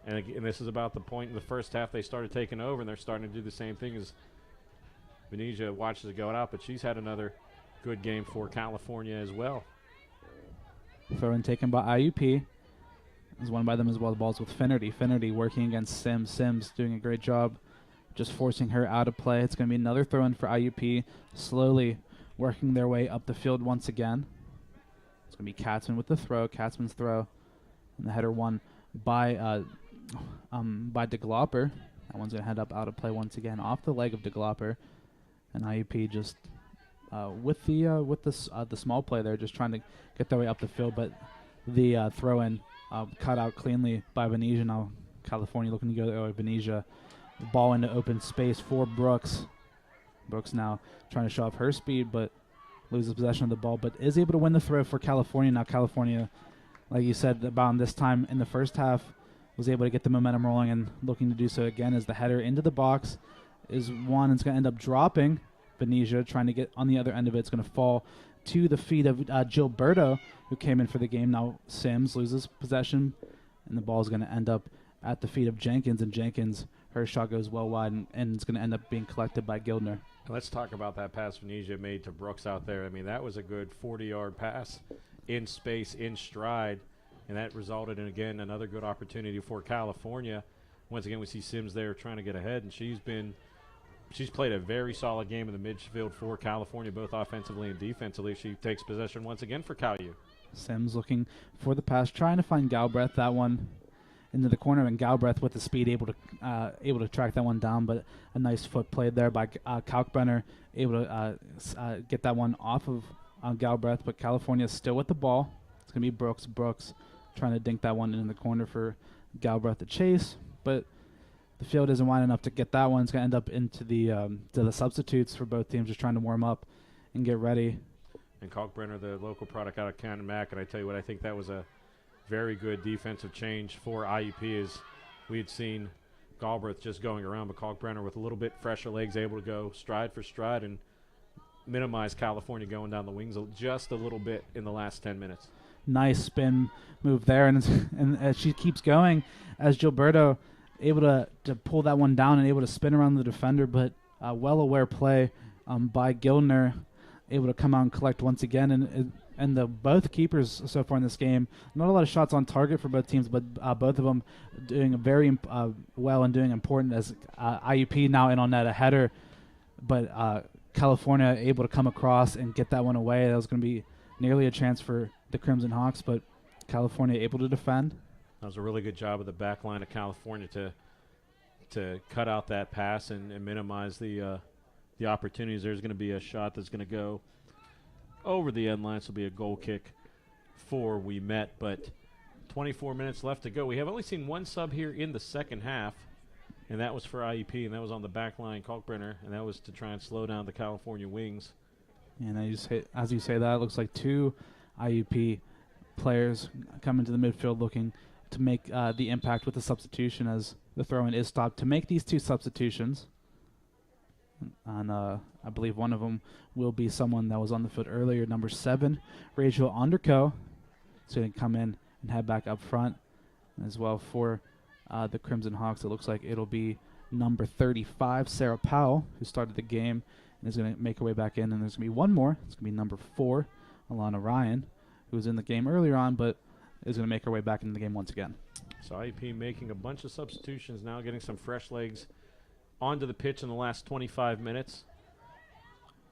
And this is about the point in the first half they started taking over, and they're starting to do the same thing as Venetia watches it go out. But she's had another good game for California as well. Throw-in taken by IUP. Is won by them as well. The ball's with Finnerty. Finnerty working against Sims. Sims doing a great job just forcing her out of play. It's going to be another throw-in for IUP. Slowly working their way up the field once again. It's going to be Katzman with the throw. Katzman's throw. And the header won by De Glopper. That one's going to head up out of play once again off the leg of De Glopper. And IUP just with the small play there, just trying to get their way up the field, but the throw-in cut out cleanly by Venetia. Now California looking to go to Venetia. Ball into open space for Brooks. Brooks now trying to show off her speed, but loses possession of the ball, but is able to win the throw for California. Now California, like you said, about this time in the first half, was able to get the momentum rolling, and looking to do so again as the header into the box is one. It's going to end up dropping. Venetia trying to get on the other end of it. It's going to fall to the feet of Gilberto, who came in for the game. Now Sims loses possession, and the ball is going to end up at the feet of Jenkins, and Jenkins, her shot goes well wide, and it's going to end up being collected by Gildner. Let's talk about that pass Venetia made to Brooks out there. I mean, that was a good 40-yard pass in space, in stride, and that resulted in, again, another good opportunity for California. Once again, we see Sims there trying to get ahead, and she's played a very solid game in the midfield for California, both offensively and defensively. She takes possession once again for CalU. Sims looking for the pass, trying to find Galbraith. That one into the corner, and Galbraith with the speed able to track that one down, but a nice foot played there by Kalkbrenner, able to get that one off of Galbraith, but California still with the ball. It's going to be Brooks. Brooks trying to dink that one in the corner for Galbraith to chase, but the field isn't wide enough to get that one. It's going to end up into the substitutes for both teams, just trying to warm up and get ready. And Kalkbrenner, the local product out of Cannon Mac, and I tell you what, I think that was a very good defensive change for IUP, as we had seen Galbraith just going around, but Kalkbrenner with a little bit fresher legs, able to go stride for stride and minimize California going down the wings just a little bit in the last 10 minutes. Nice spin move there, and as she keeps going, as Gilberto able to pull that one down and able to spin around the defender, but well-aware play by Gildner, able to come out and collect once again, and the both keepers so far in this game, not a lot of shots on target for both teams, but both of them doing very well and doing important, as IUP now in on net, a header, but California able to come across and get that one away. That was going to be nearly a chance for the Crimson Hawks, but California able to defend. That was a really good job of the back line of California to cut out that pass and minimize the opportunities. There's going to be a shot that's going to go over the end line. This will be a goal kick for We Met, but 24 minutes left to go. We have only seen one sub here in the second half, and that was for IUP, and that was on the back line, Kalkbrenner, and that was to try and slow down the California Wings. And as you say that, it looks like 2 IUP players come into the midfield looking to make the impact with the substitution as the throw-in is stopped. To make these 2 substitutions, and I believe one of them will be someone that was on the field earlier, number 7, Rachel Underco. Is going to come in and head back up front. And as well for the Crimson Hawks, it looks like it'll be number 35, Sarah Powell, who started the game and is going to make her way back in. And there's going to be one more. It's going to be number 4, Alana Ryan, who was in the game earlier on, but is going to make her way back into the game once again. So IUP making a bunch of substitutions now, getting some fresh legs onto the pitch in the last 25 minutes.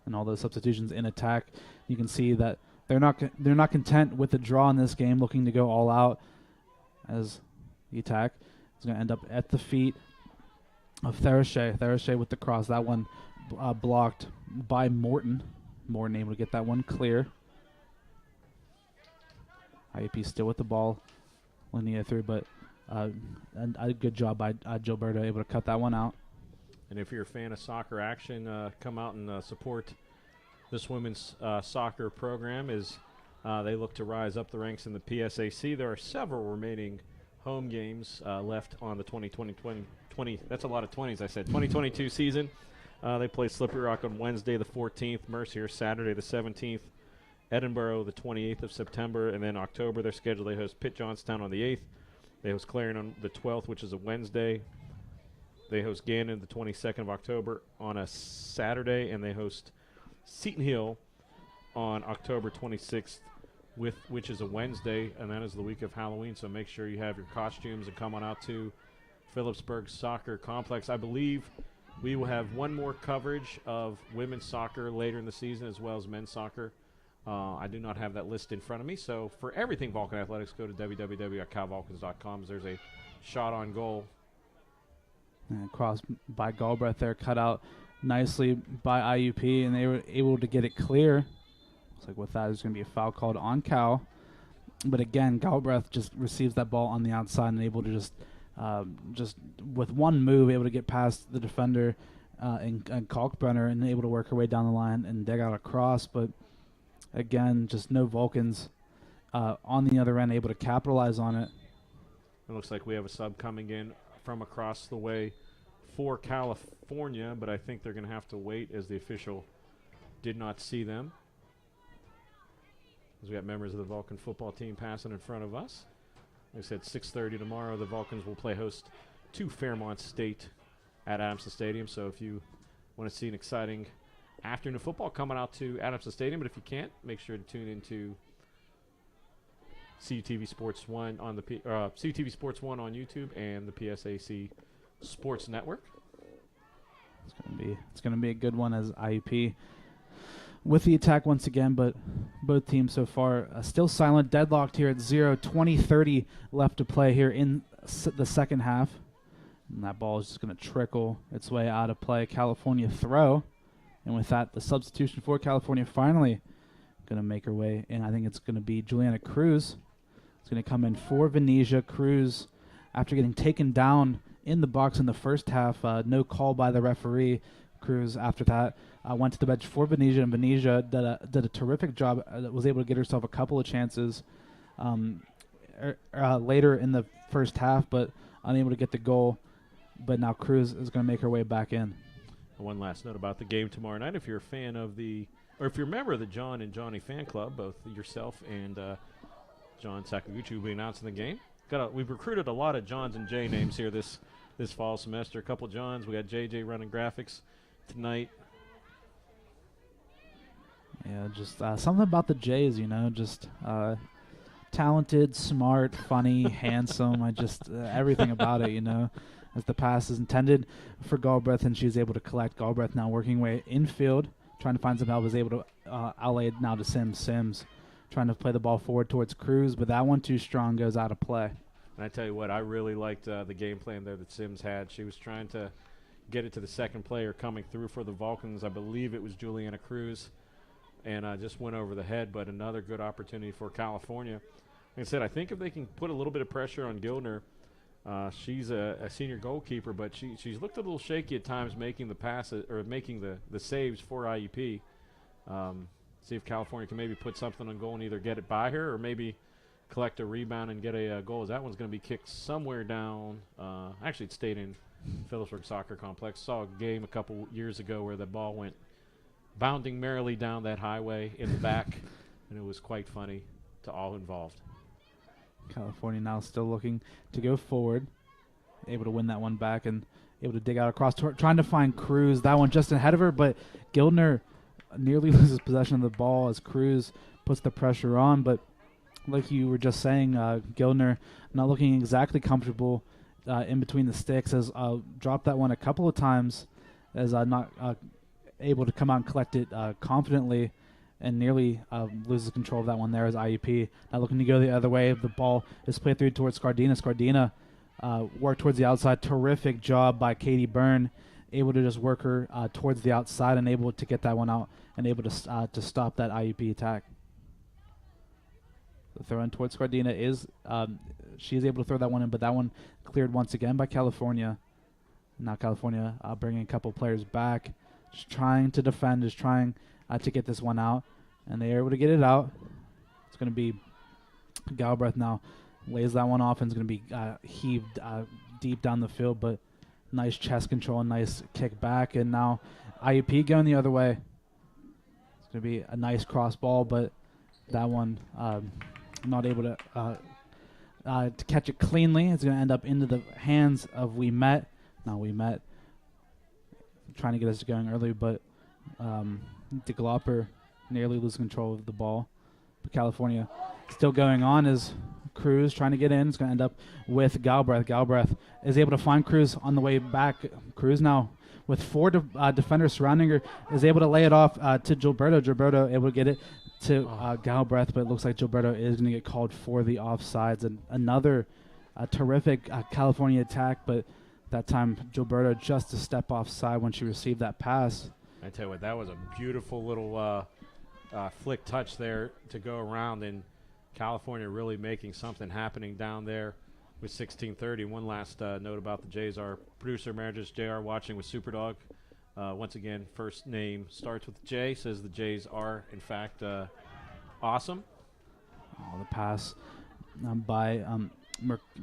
And all those substitutions in attack, you can see that they're not content with the draw in this game, looking to go all out as the attack is going to end up at the feet of Therashe. Therashe with the cross. That one blocked by Morton. Morton able to get that one clear. IUP still with the ball, linear through, but a good job by Gilberto, able to cut that one out. And if you're a fan of soccer action, come out and support this women's soccer program as they look to rise up the ranks in the PSAC. There are several remaining home games left on the 2020, that's a lot of 20s, I said, 2022 season. They play Slippery Rock on Wednesday the 14th, Mercier Saturday the 17th, Edinburgh the 28th of September, and then October they're scheduled. They host Pitt Johnstown on the 8th. They host Clarion on the 12th, which is a Wednesday. They host Gannon the 22nd of October on a Saturday, and they host Seton Hill on October 26th, which is a Wednesday, and that is the week of Halloween. So make sure you have your costumes and come on out to Phillipsburg Soccer Complex. I believe we will have one more coverage of women's soccer later in the season as well as men's soccer. I do not have that list in front of me. So for everything Vulcan Athletics, go to www.calvulcans.com. There's a shot on goal. And crossed by Galbraith there, cut out nicely by IUP, and they were able to get it clear. Looks like with that, there's going to be a foul called on Cal. But again, Galbraith just receives that ball on the outside and able to just with one move, able to get past the defender and Kalkbrenner and able to work her way down the line and dig out a cross. But again, just no Vulcans on the other end able to capitalize on it. It looks like we have a sub coming in from across the way for California, but I think they're going to have to wait as the official did not see them. As we got members of the Vulcan football team passing in front of us. Like I said, 6:30 tomorrow, the Vulcans will play host to Fairmont State at Adamson Stadium. So if you want to see an exciting afternoon of football, coming out to Adamson Stadium. But if you can't, make sure to tune into CUTV Sports 1 on the CUTV Sports 1 on YouTube and the PSAC Sports Network. It's gonna be a good one as IUP with the attack once again, but both teams so far still silent, deadlocked here at 0, 20-30 left to play here in the second half. And that ball is just going to trickle its way out of play. California throw. And with that, the substitution for California finally going to make her way in. I think it's going to be Juliana Cruz. It's going to come in for Venetia. Cruz, after getting taken down in the box in the first half, no call by the referee. Cruz, after that, went to the bench for Venetia, and Venetia did a terrific job. Was able to get herself a couple of chances later in the first half, but unable to get the goal. But now Cruz is going to make her way back in. One last note about the game tomorrow night. If you're a fan of or if you're a member of the John and Johnny fan club, both yourself and John Sakaguchi will be announcing the game. We've recruited a lot of Johns and J names here this fall semester. A couple of Johns. We got JJ running graphics tonight. Yeah, just something about the Jays, just talented, smart, funny, handsome. Everything about it, as the pass is intended for Galbraith, and she's able to collect. Galbraith now working way infield, trying to find some help, is able to outlay it now to Sims. Sims trying to play the ball forward towards Cruz, but that one too strong, goes out of play. And I tell you what, I really liked the game plan there that Sims had. She was trying to get it to the second player coming through for the Vulcans. I believe it was Juliana Cruz. and just went over the head, but another good opportunity for California. Like I said, I think if they can put a little bit of pressure on Gildner, she's a senior goalkeeper, but she's looked a little shaky at times making the passes or making the saves for IUP. See if California can maybe put something on goal and either get it by her or maybe collect a rebound and get a goal. That one's going to be kicked somewhere down. Actually, it stayed in Phillipsburg Soccer Complex. Saw a game a couple years ago where the ball went bounding merrily down that highway in the back, and it was quite funny to all involved. California now still looking to go forward, able to win that one back and able to dig out across, trying to find Cruz. That one just ahead of her, but Gildner nearly loses possession of the ball as Cruz puts the pressure on. But like you were just saying, Gildner not looking exactly comfortable in between the sticks, has dropped that one a couple of times, as not able to come out and collect it confidently, and nearly loses control of that one there as IUP. Now looking to go the other way. The ball is played through towards Scardina. Scardina worked towards the outside. Terrific job by Katie Byrne, able to just work her towards the outside and able to get that one out and able to stop that IUP attack. The throw in towards Scardina is she is able to throw that one in, but that one cleared once again by California. Now California bringing a couple players back, just trying to defend, just trying to get this one out, and they are able to get it out. It's going to be Galbraith now lays that one off and is going to be heaved deep down the field, but nice chest control and nice kick back, and now IUP going the other way. It's going to be a nice cross ball, but that one not able to catch it cleanly. It's going to end up into the hands of We Met. Now We Met trying to get us going early, but DeGlopper nearly loses control of the ball. But California still going on as Cruz trying to get in. It's going to end up with Galbraith. Galbraith is able to find Cruz on the way back. Cruz now with four defenders surrounding her is able to lay it off to Gilberto. Gilberto able to get it to Galbraith, but it looks like Gilberto is going to get called for the offsides. And another terrific California attack, but that time Gilberto just a step offside when she received that pass. I tell you what, that was a beautiful little flick touch there to go around, and California really making something happening down there with 16:30. One last note about the Jays. Our producer emeritus JR watching with Superdog. Once again, first name starts with J, says the Jays are in fact awesome. Oh, the pass by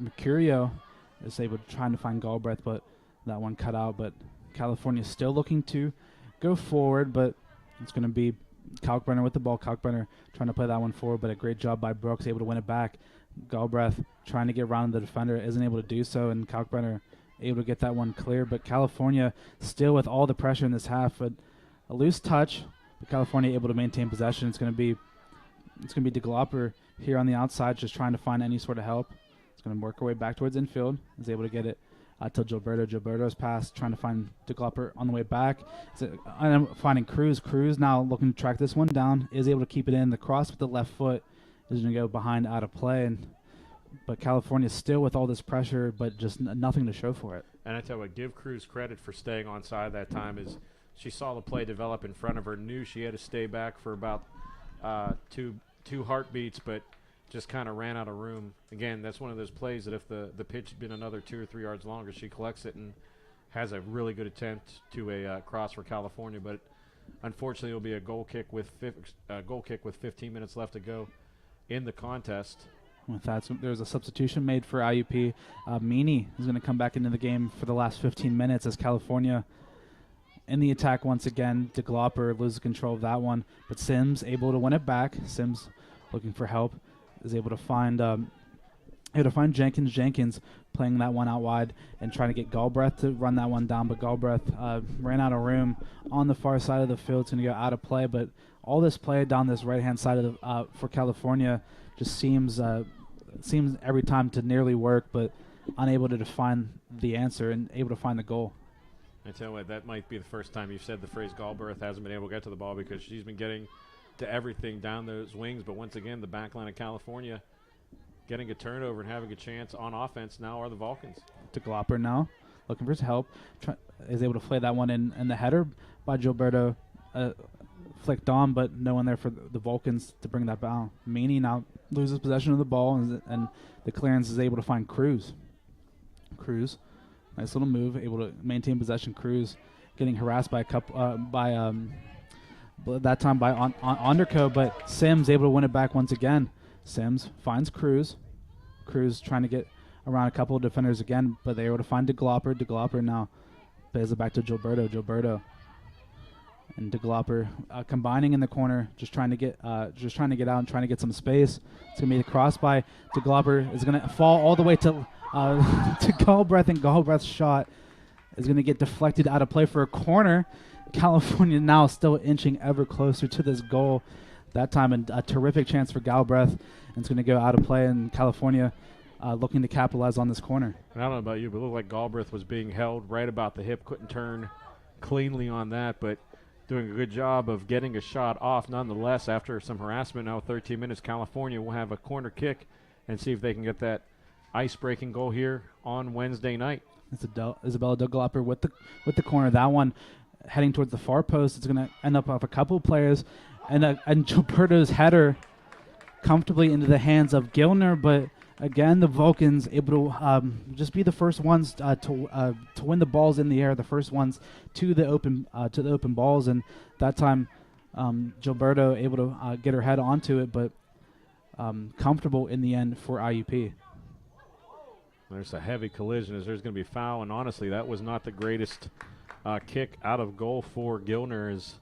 Mercurio is able to trying to find Galbraith, but that one cut out. But California still looking to go forward, but it's going to be Kalkbrenner with the ball. Kalkbrenner trying to play that one forward, but a great job by Brooks, able to win it back. Galbraith trying to get around the defender, isn't able to do so, and Kalkbrenner able to get that one clear. But California still with all the pressure in this half, but a loose touch, but California able to maintain possession. It's going to be DeGlopper here on the outside, just trying to find any sort of help. It's going to work her way back towards infield. Is able to get it to Gilberto. Gilberto's pass, trying to find DeGlopper on the way back. Finding Cruz. Cruz now looking to track this one down. Is able to keep it in. The cross with the left foot is going to go behind out of play. But California still with all this pressure, but just nothing to show for it. And I tell you what, give Cruz credit for staying on side that time. Is she saw the play develop in front of her, knew she had to stay back for about two heartbeats, but just kind of ran out of room. Again, that's one of those plays that if the pitch had been another 2 or 3 yards longer, she collects it and has a really good attempt to a cross for California. But unfortunately, it'll be a goal kick with 15 minutes left to go in the contest. With that, so there's a substitution made for IUP. Meany is going to come back into the game for the last 15 minutes as California in the attack once again. DeGlopper loses control of that one, but Sims able to win it back. Sims looking for help, is able to find Jenkins. Jenkins playing that one out wide and trying to get Galbraith to run that one down, but Galbraith ran out of room on the far side of the field. It's going to go out of play, but all this play down this right-hand side of the, for California just seems every time to nearly work, but unable to define the answer and able to find the goal. I tell you what, that might be the first time you've said the phrase Galbraith hasn't been able to get to the ball, because she's been getting to everything down those wings. But once again, the back line of California getting a turnover and having a chance on offense now are the Vulcans. DeGlopper now looking for his help. Is able to play that one in the header by Gilberto. flicked on, but no one there for the Vulcans to bring that down. Meany now loses possession of the ball, and the clearance is able to find Cruz. Cruz, nice little move, able to maintain possession. Cruz getting harassed by a couple, that time by Underco, but Sims able to win it back once again. Sims finds Cruz. Cruz trying to get around a couple of defenders again, but they're able to find DeGlopper. DeGlopper now plays it back to Gilberto. Gilberto and DeGlopper combining in the corner, just trying to get out and trying to get some space. It's gonna be the cross by DeGlopper. Is gonna fall all the way to Galbraith, and Galbraith's shot is gonna get deflected out of play for a corner. California now still inching ever closer to this goal. That time a terrific chance for Galbraith, and it's going to go out of play, and California looking to capitalize on this corner. And I don't know about you, but it looked like Galbraith was being held right about the hip, couldn't turn cleanly on that, but doing a good job of getting a shot off nonetheless. After some harassment, now 13 minutes, California will have a corner kick and see if they can get that ice-breaking goal here on Wednesday night. It's Isabella DeGlopper with the corner. That one heading towards the far post. It's going to end up off a couple of players, and Gilberto's header comfortably into the hands of Gilner. But again, the Vulcans able to just be the first ones to win the balls in the air, the first ones to the open balls, and that time Gilberto able to get her head onto it, but comfortable in the end for IUP. There's a heavy collision as there's going to be a foul, and honestly, that was not the greatest kick out of goal for Gilner, as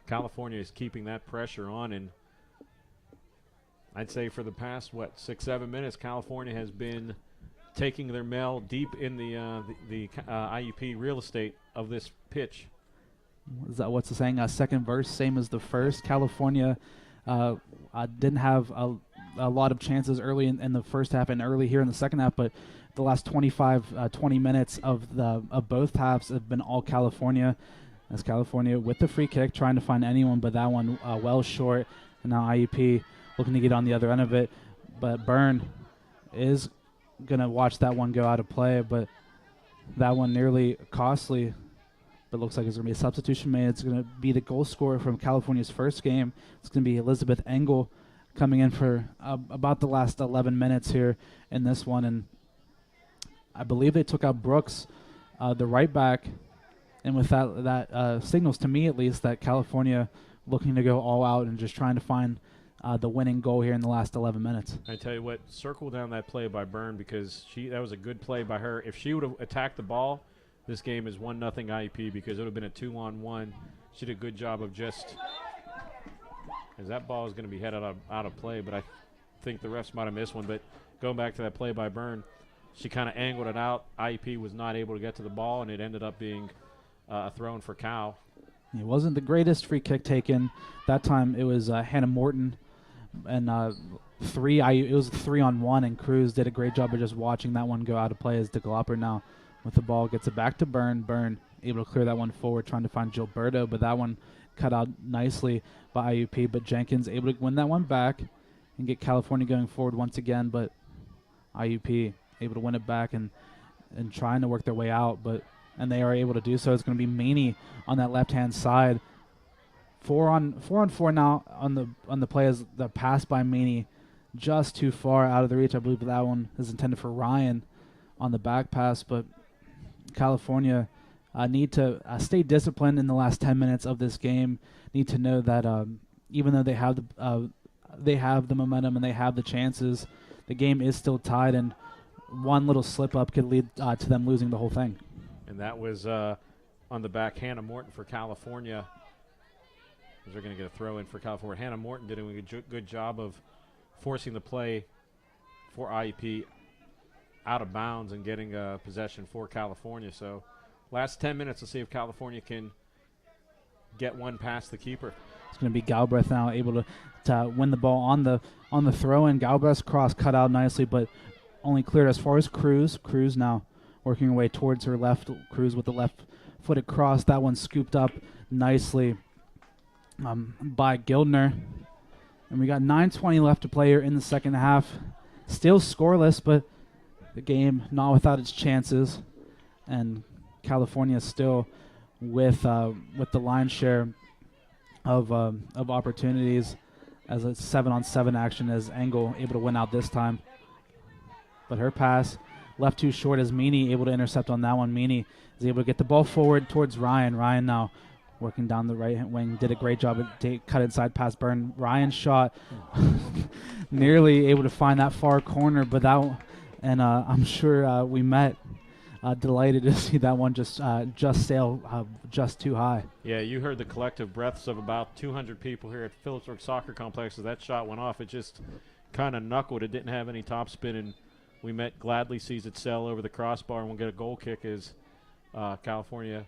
California is keeping that pressure on. And I'd say for the past, 6-7 minutes, California has been taking their mail deep in the IUP real estate of this pitch. Is that what's the saying? Second verse, same as the first. California didn't have a lot of chances early in the first half and early here in the second half, but the last 20 minutes of both halves have been all California. As California with the free kick, trying to find anyone, but that one well short. And now IUP looking to get on the other end of it, but Byrne is going to watch that one go out of play, but that one nearly costly. But looks like it's going to be a substitution made. It's going to be the goal scorer from California's first game. It's going to be Elizabeth Engel coming in for about the last 11 minutes here in this one. And I believe they took out Brooks, the right back. And with that signals to me, at least, that California looking to go all out and just trying to find the winning goal here in the last 11 minutes. I tell you what, circle down that play by Byrne, because that was a good play by her. If she would have attacked the ball, this game is 1-0 IUP, because it would have been a 2-on-1. She did a good job of just, as that ball is going to be headed out of play, but I think the refs might have missed one. But going back to that play by Byrne, she kind of angled it out. IUP was not able to get to the ball, and it ended up being a throw-in for Cal. It wasn't the greatest free kick taken. That time it was Hannah Morton, and it was 3-on-1, and Cruz did a great job of just watching that one go out of play as DeGlopper now with the ball gets it back to Byrne. Byrne able to clear that one forward, trying to find Gilberto, but that one cut out nicely by IUP. But Jenkins able to win that one back and get California going forward once again, but IUP able to win it back and trying to work their way out, and they are able to do so. It's going to be Maney on that left-hand side. 4-on-4 now on the play as the pass by Maney just too far out of the reach. I believe that one is intended for Ryan on the back pass, but California need to stay disciplined in the last 10 minutes of this game. Need to know that even though they have the momentum and they have the chances, the game is still tied, and one little slip-up could lead to them losing the whole thing. And that was on the back, Hannah Morton for California. They're going to get a throw in for California. Hannah Morton did a good job of forcing the play for IUP out of bounds and getting possession for California. So last 10 minutes, let's see if California can get one past the keeper. It's going to be Galbraith now able to win the ball on the throw-in. Galbraith's cross cut out nicely, but only cleared as far as Cruz. Cruz now working her way towards her left. Cruz with the left-footed cross. That one scooped up nicely by Gildner. And we got 9:20 left to play here in the second half. Still scoreless, but the game not without its chances. And California still with the lion's share of opportunities as a 7-on-7 action as Engel able to win out this time. But her pass left too short as Meany able to intercept on that one. Meany is able to get the ball forward towards Ryan. Ryan now working down the right wing, did a great job at cut inside past Byrne. Ryan's shot nearly able to find that far corner, but I'm sure we met delighted to see that one just sail just too high. Yeah, you heard the collective breaths of about 200 people here at Phillipsburg Soccer Complex as that shot went off. It just kind of knuckled. It didn't have any top spin, and we met gladly sees it sail over the crossbar and we'll get a goal kick as California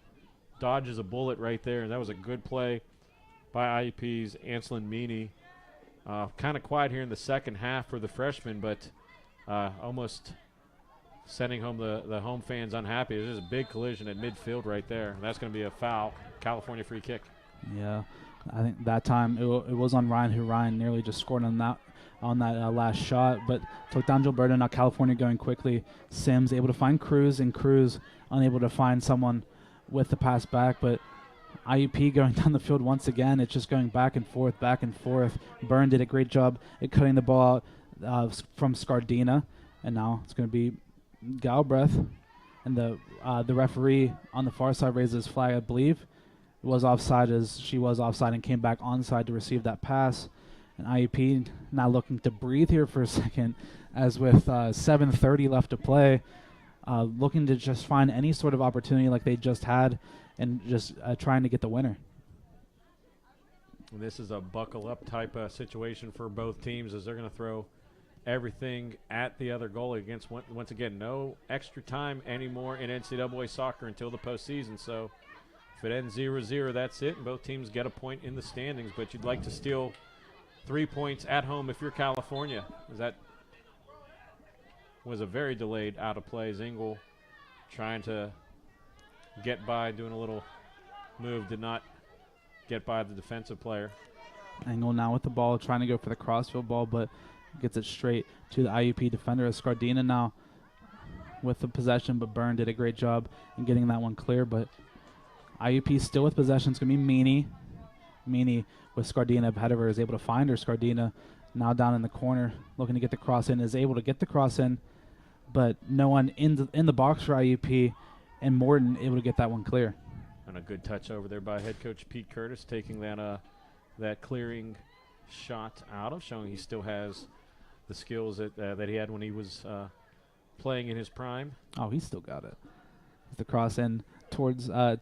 dodges a bullet right there. And that was a good play by IUP's Anselin Meany. Kind of quiet here in the second half for the freshman, but almost sending home the home fans unhappy. There's a big collision at midfield right there. That's going to be a foul. California free kick. Yeah, I think that time it was on Ryan, who Ryan nearly just scored on that last shot, but took down Gilberto. Now California going quickly. Sims able to find Cruz, and Cruz unable to find someone with the pass back, but IUP going down the field once again. It's just going back and forth, back and forth. Byrne did a great job at cutting the ball out from Scardina, and now it's going to be Galbraith, and the referee on the far side raises his flag. I believe it was offside, as she was offside and came back onside to receive that pass. And IUP now looking to breathe here for a second, as with 7:30 left to play, looking to just find any sort of opportunity like they just had, and just trying to get the winner. And this is a buckle-up type situation for both teams, as they're going to throw everything at the other goalie against, once again, no extra time anymore in NCAA soccer until the postseason. So if it ends 0-0, that's it, and both teams get a point in the standings. But you'd like to steal 3 points at home if you're California, as that was a very delayed out of play. Engel trying to get by, doing a little move, did not get by the defensive player. Engel now with the ball, trying to go for the crossfield ball, but gets it straight to the IUP defender. Scardina now with the possession, but Byrne did a great job in getting that one clear. But IUP still with possession. It's going to be Meany. Meany with Scardina ahead of her is able to find her. Scardina now down in the corner, looking to get the cross in, is able to get the cross in, but no one in the box for IUP, and Morton able to get that one clear. And a good touch over there by head coach Pete Curtis, taking that clearing shot out of, showing he still has the skills that he had when he was playing in his prime. Oh, he still got it. The cross in towards the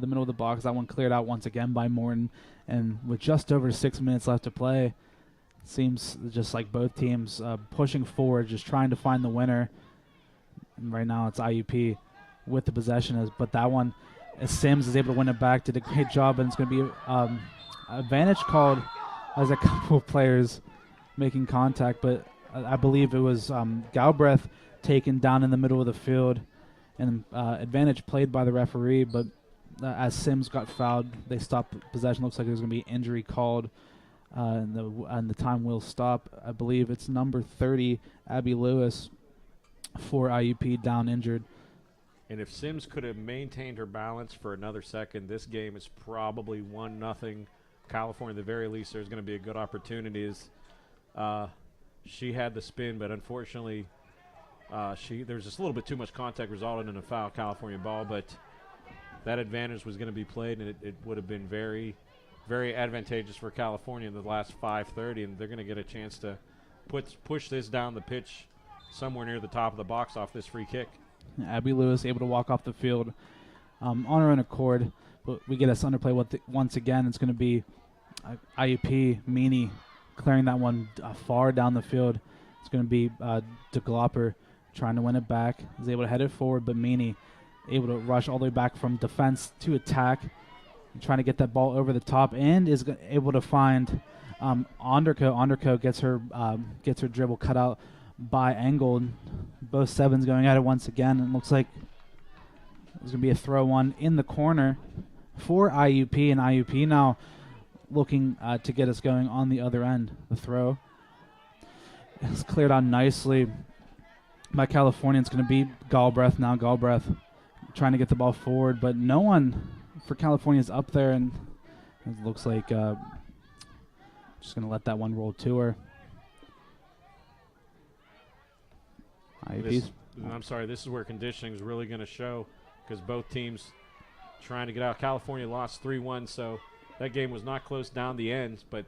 middle of the box. That one cleared out once again by Morton, and with just over 6 minutes left to play, seems just like both teams pushing forward, just trying to find the winner. And right now it's IUP with the possession, but that one, as Sims is able to win it back, did a great job, and it's going to be advantage called as a couple of players making contact, but I believe it was Galbraith taken down in the middle of the field, and advantage played by the referee, but as Sims got fouled, they stopped possession. Looks like there's going to be injury called, and the time will stop. I believe it's number 30, Abby Lewis, for IUP, down injured. And if Sims could have maintained her balance for another second, this game is probably 1-0 California. At the very least, there's going to be a good opportunity. She had the spin, but unfortunately, there's just a little bit too much contact, resulted in a foul, California ball. But that advantage was going to be played, and it would have been very, very advantageous for California in the last 5:30, and they're going to get a chance to push this down the pitch somewhere near the top of the box off this free kick. Abby Lewis able to walk off the field on her own accord, but we get us underplay once again. It's going to be IUP, Meany clearing that one far down the field. It's going to be DeGlopper trying to win it back. He's able to head it forward, but Meany able to rush all the way back from defense to attack, and trying to get that ball over the top, and is able to find Onderko. Onderko gets her dribble cut out by Engel. Both sevens going at it once again, and looks like there's going to be a throw one in the corner for IUP, and IUP now looking to get us going on the other end. The throw is cleared on nicely by California. It's going to be Galbraith now. Galbraith trying to get the ball forward, but no one for California is up there, and It looks like just going to let that one roll to her. I'm sorry, this is where conditioning is really going to show because both teams trying to get out. California lost 3-1, so that game was not close down the ends, but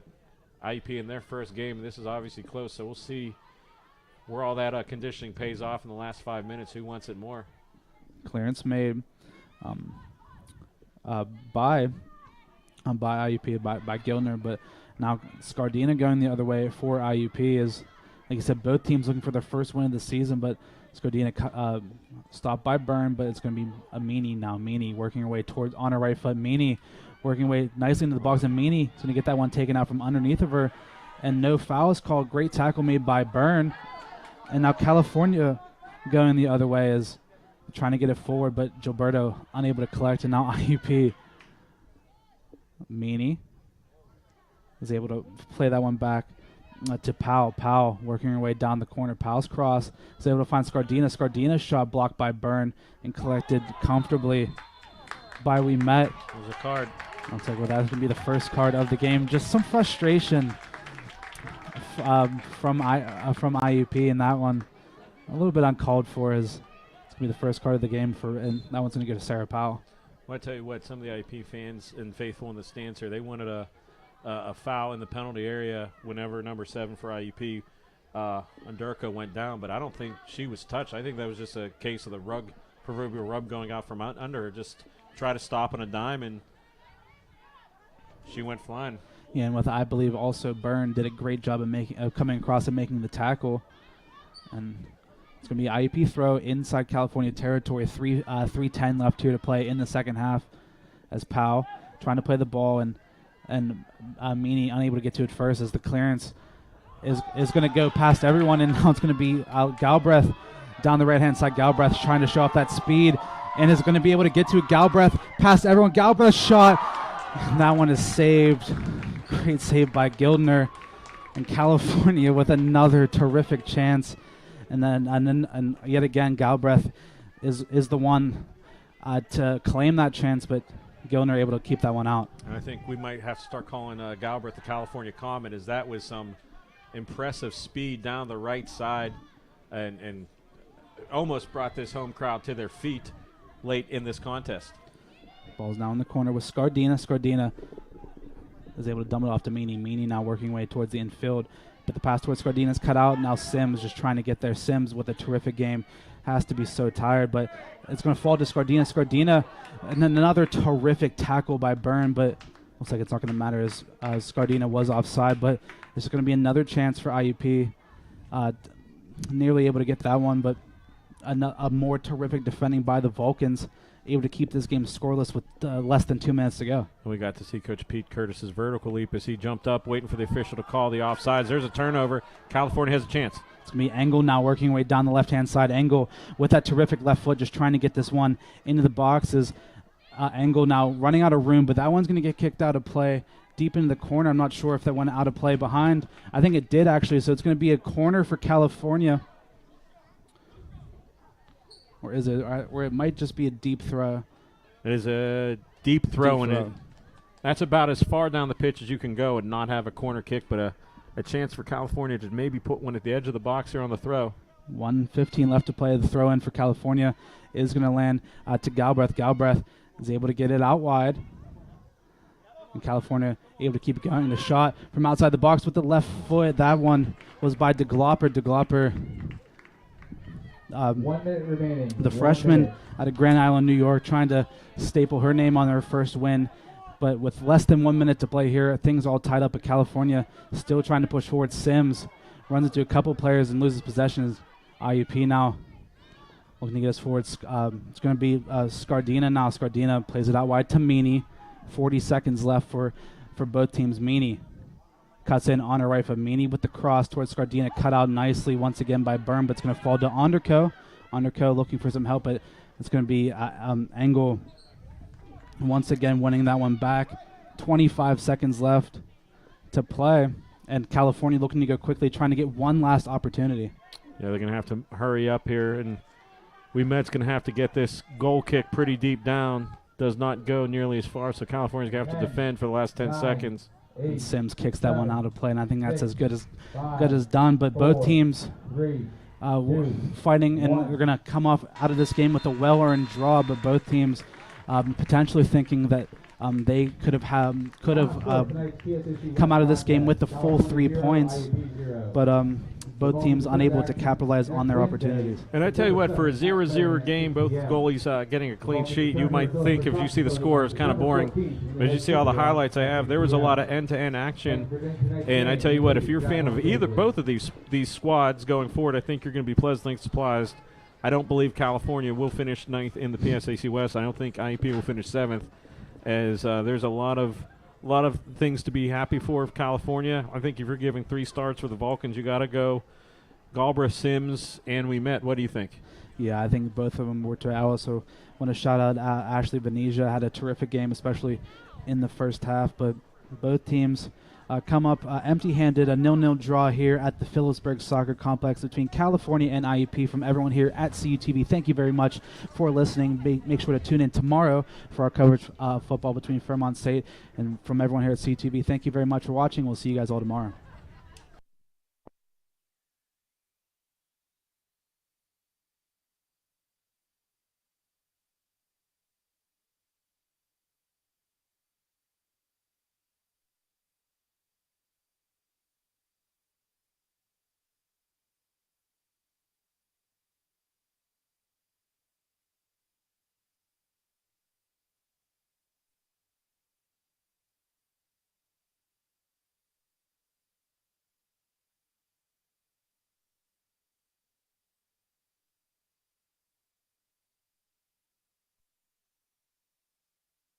IUP in their first game, this is obviously close, so we'll see where all that conditioning pays off in the last 5 minutes. Who wants it more? Clearance made by IUP, by Gilner, but now Scardina going the other way for IUP is, like I said, both teams looking for their first win of the season, but Scardina stopped by Byrne, but it's going to be a Meany now. Meany working her way towards on her right foot. Meany working her way nicely into the box, and Meany is going to get that one taken out from underneath of her, and no foul is called. Great tackle made by Byrne, and now California going the other way is trying to get it forward, but Gilberto unable to collect, and now IUP. Meany is able to play that one back to Powell. Powell working her way down the corner. Powell's cross is able to find Scardina. Scardina's shot blocked by Byrne and collected comfortably by Ouimet. There's a card. Looks like, well, that's going to be the first card of the game. Just some frustration from IUP in that one. A little bit uncalled for. It's going to be the first card of the game, and that one's going to go to Sarah Powell. Well, I tell you what, some of the IUP fans and faithful in the stands here, they wanted a foul in the penalty area whenever number 7 for IUP, Underka, went down, but I don't think she was touched. I think that was just a case of the proverbial rub going out from under her. Just try to stop on a dime, and she went flying. Yeah, and I believe also Byrne did a great job of coming across and making the tackle. And it's going to be IUP throw inside California territory. 3:10 left here to play in the second half as Powell trying to play the ball, and Meany unable to get to it first as the clearance is going to go past everyone, and now it's going to be Galbraith down the right-hand side. Galbraith trying to show off that speed and is going to be able to get to it. Galbraith past everyone. Galbraith shot, and that one is saved. Great save by Gildner, and California with another terrific chance. And yet again, Galbraith is the one to claim that chance, but Gilner able to keep that one out. And I think we might have to start calling Galbraith the California Comet, as that was some impressive speed down the right side and almost brought this home crowd to their feet late in this contest. Ball's now in the corner with Scardina. Scardina is able to dump it off to Meany. Meany now working way towards the infield, but the pass towards Scardina is cut out. Now Sims just trying to get there. Sims with a terrific game. Has to be so tired, but it's going to fall to Scardina. Scardina, and then another terrific tackle by Byrne, but looks like it's not going to matter as Scardina was offside, but there's going to be another chance for IUP. Nearly able to get that one, but a more terrific defending by the Vulcans, able to keep this game scoreless with less than 2 minutes to go. We got to see Coach Pete Curtis's vertical leap as he jumped up, waiting for the official to call the offsides. There's a turnover. California has a chance. It's going to be Engel now working way down the left-hand side. Engel with that terrific left foot just trying to get this one into the boxes. Engel now running out of room, but that one's going to get kicked out of play deep into the corner. I'm not sure if that went out of play behind. I think it did, actually, so it's going to be a corner for California. Or is it? Or it might just be a deep throw. It is a deep throw, and that's about as far down the pitch as you can go and not have a corner kick, but a chance for California to maybe put one at the edge of the box here on the throw. 1:15 left to play. The throw in for California is going to land to Galbraith. Galbraith is able to get it out wide. And California able to keep it going. The shot from outside the box with the left foot. That one was by DeGlopper. DeGlopper, 1 minute remaining. the freshman out of Grand Island, New York, trying to staple her name on her first win. But with less than 1 minute to play here, things all tied up, but California still trying to push forward. Sims runs into a couple players and loses possession. IUP now looking to get us forward. It's going to be Scardina now. Scardina plays it out wide to Meany. 40 seconds left for both teams. Meany cuts in on her right foot. Meany with the cross towards Scardina. Cut out nicely once again by Byrne, but it's going to fall to Onderko. Onderko looking for some help, but it's going to be Engel once again winning that one back. 25 seconds left to play, and California looking to go quickly, trying to get one last opportunity. Yeah, they're going to have to hurry up here, and Ouimet's going to have to get this goal kick pretty deep down. does not go nearly as far, so California's going to have to defend for the last 10 seconds. And Sims kicks that one out of play, and I think that's as good as done. But both teams fighting, and we're going to come out of this game with a well-earned draw, but both teams potentially thinking that they could have come out of this game with the full 3 points, but both teams unable to capitalize on their opportunities. And I tell you what, for a 0-0 game, both goalies getting a clean sheet, you might think if you see the score, it's kind of boring. But as you see all the highlights I have, there was a lot of end-to-end action. And I tell you what, if you're a fan of both of these squads going forward, I think you're going to be pleasantly surprised. I don't believe California will finish 9th in the PSAC West. I don't think IEP will finish 7th, as there's a lot of things to be happy for of California. I think if you're giving 3 starts for the Vulcans, you got to go Galbraith, Sims, and we met. What do you think? Yeah, I think both of them were to. I also want to shout out Ashley Benesia. Had a terrific game, especially in the first half. But both teams come up empty-handed, a 0-0 draw here at the Phillipsburg Soccer Complex between California and IUP. From everyone here at CUTV, thank you very much for listening. Make sure to tune in tomorrow for our coverage of football between Fairmont State. And from everyone here at CUTV, thank you very much for watching. We'll see you guys all tomorrow.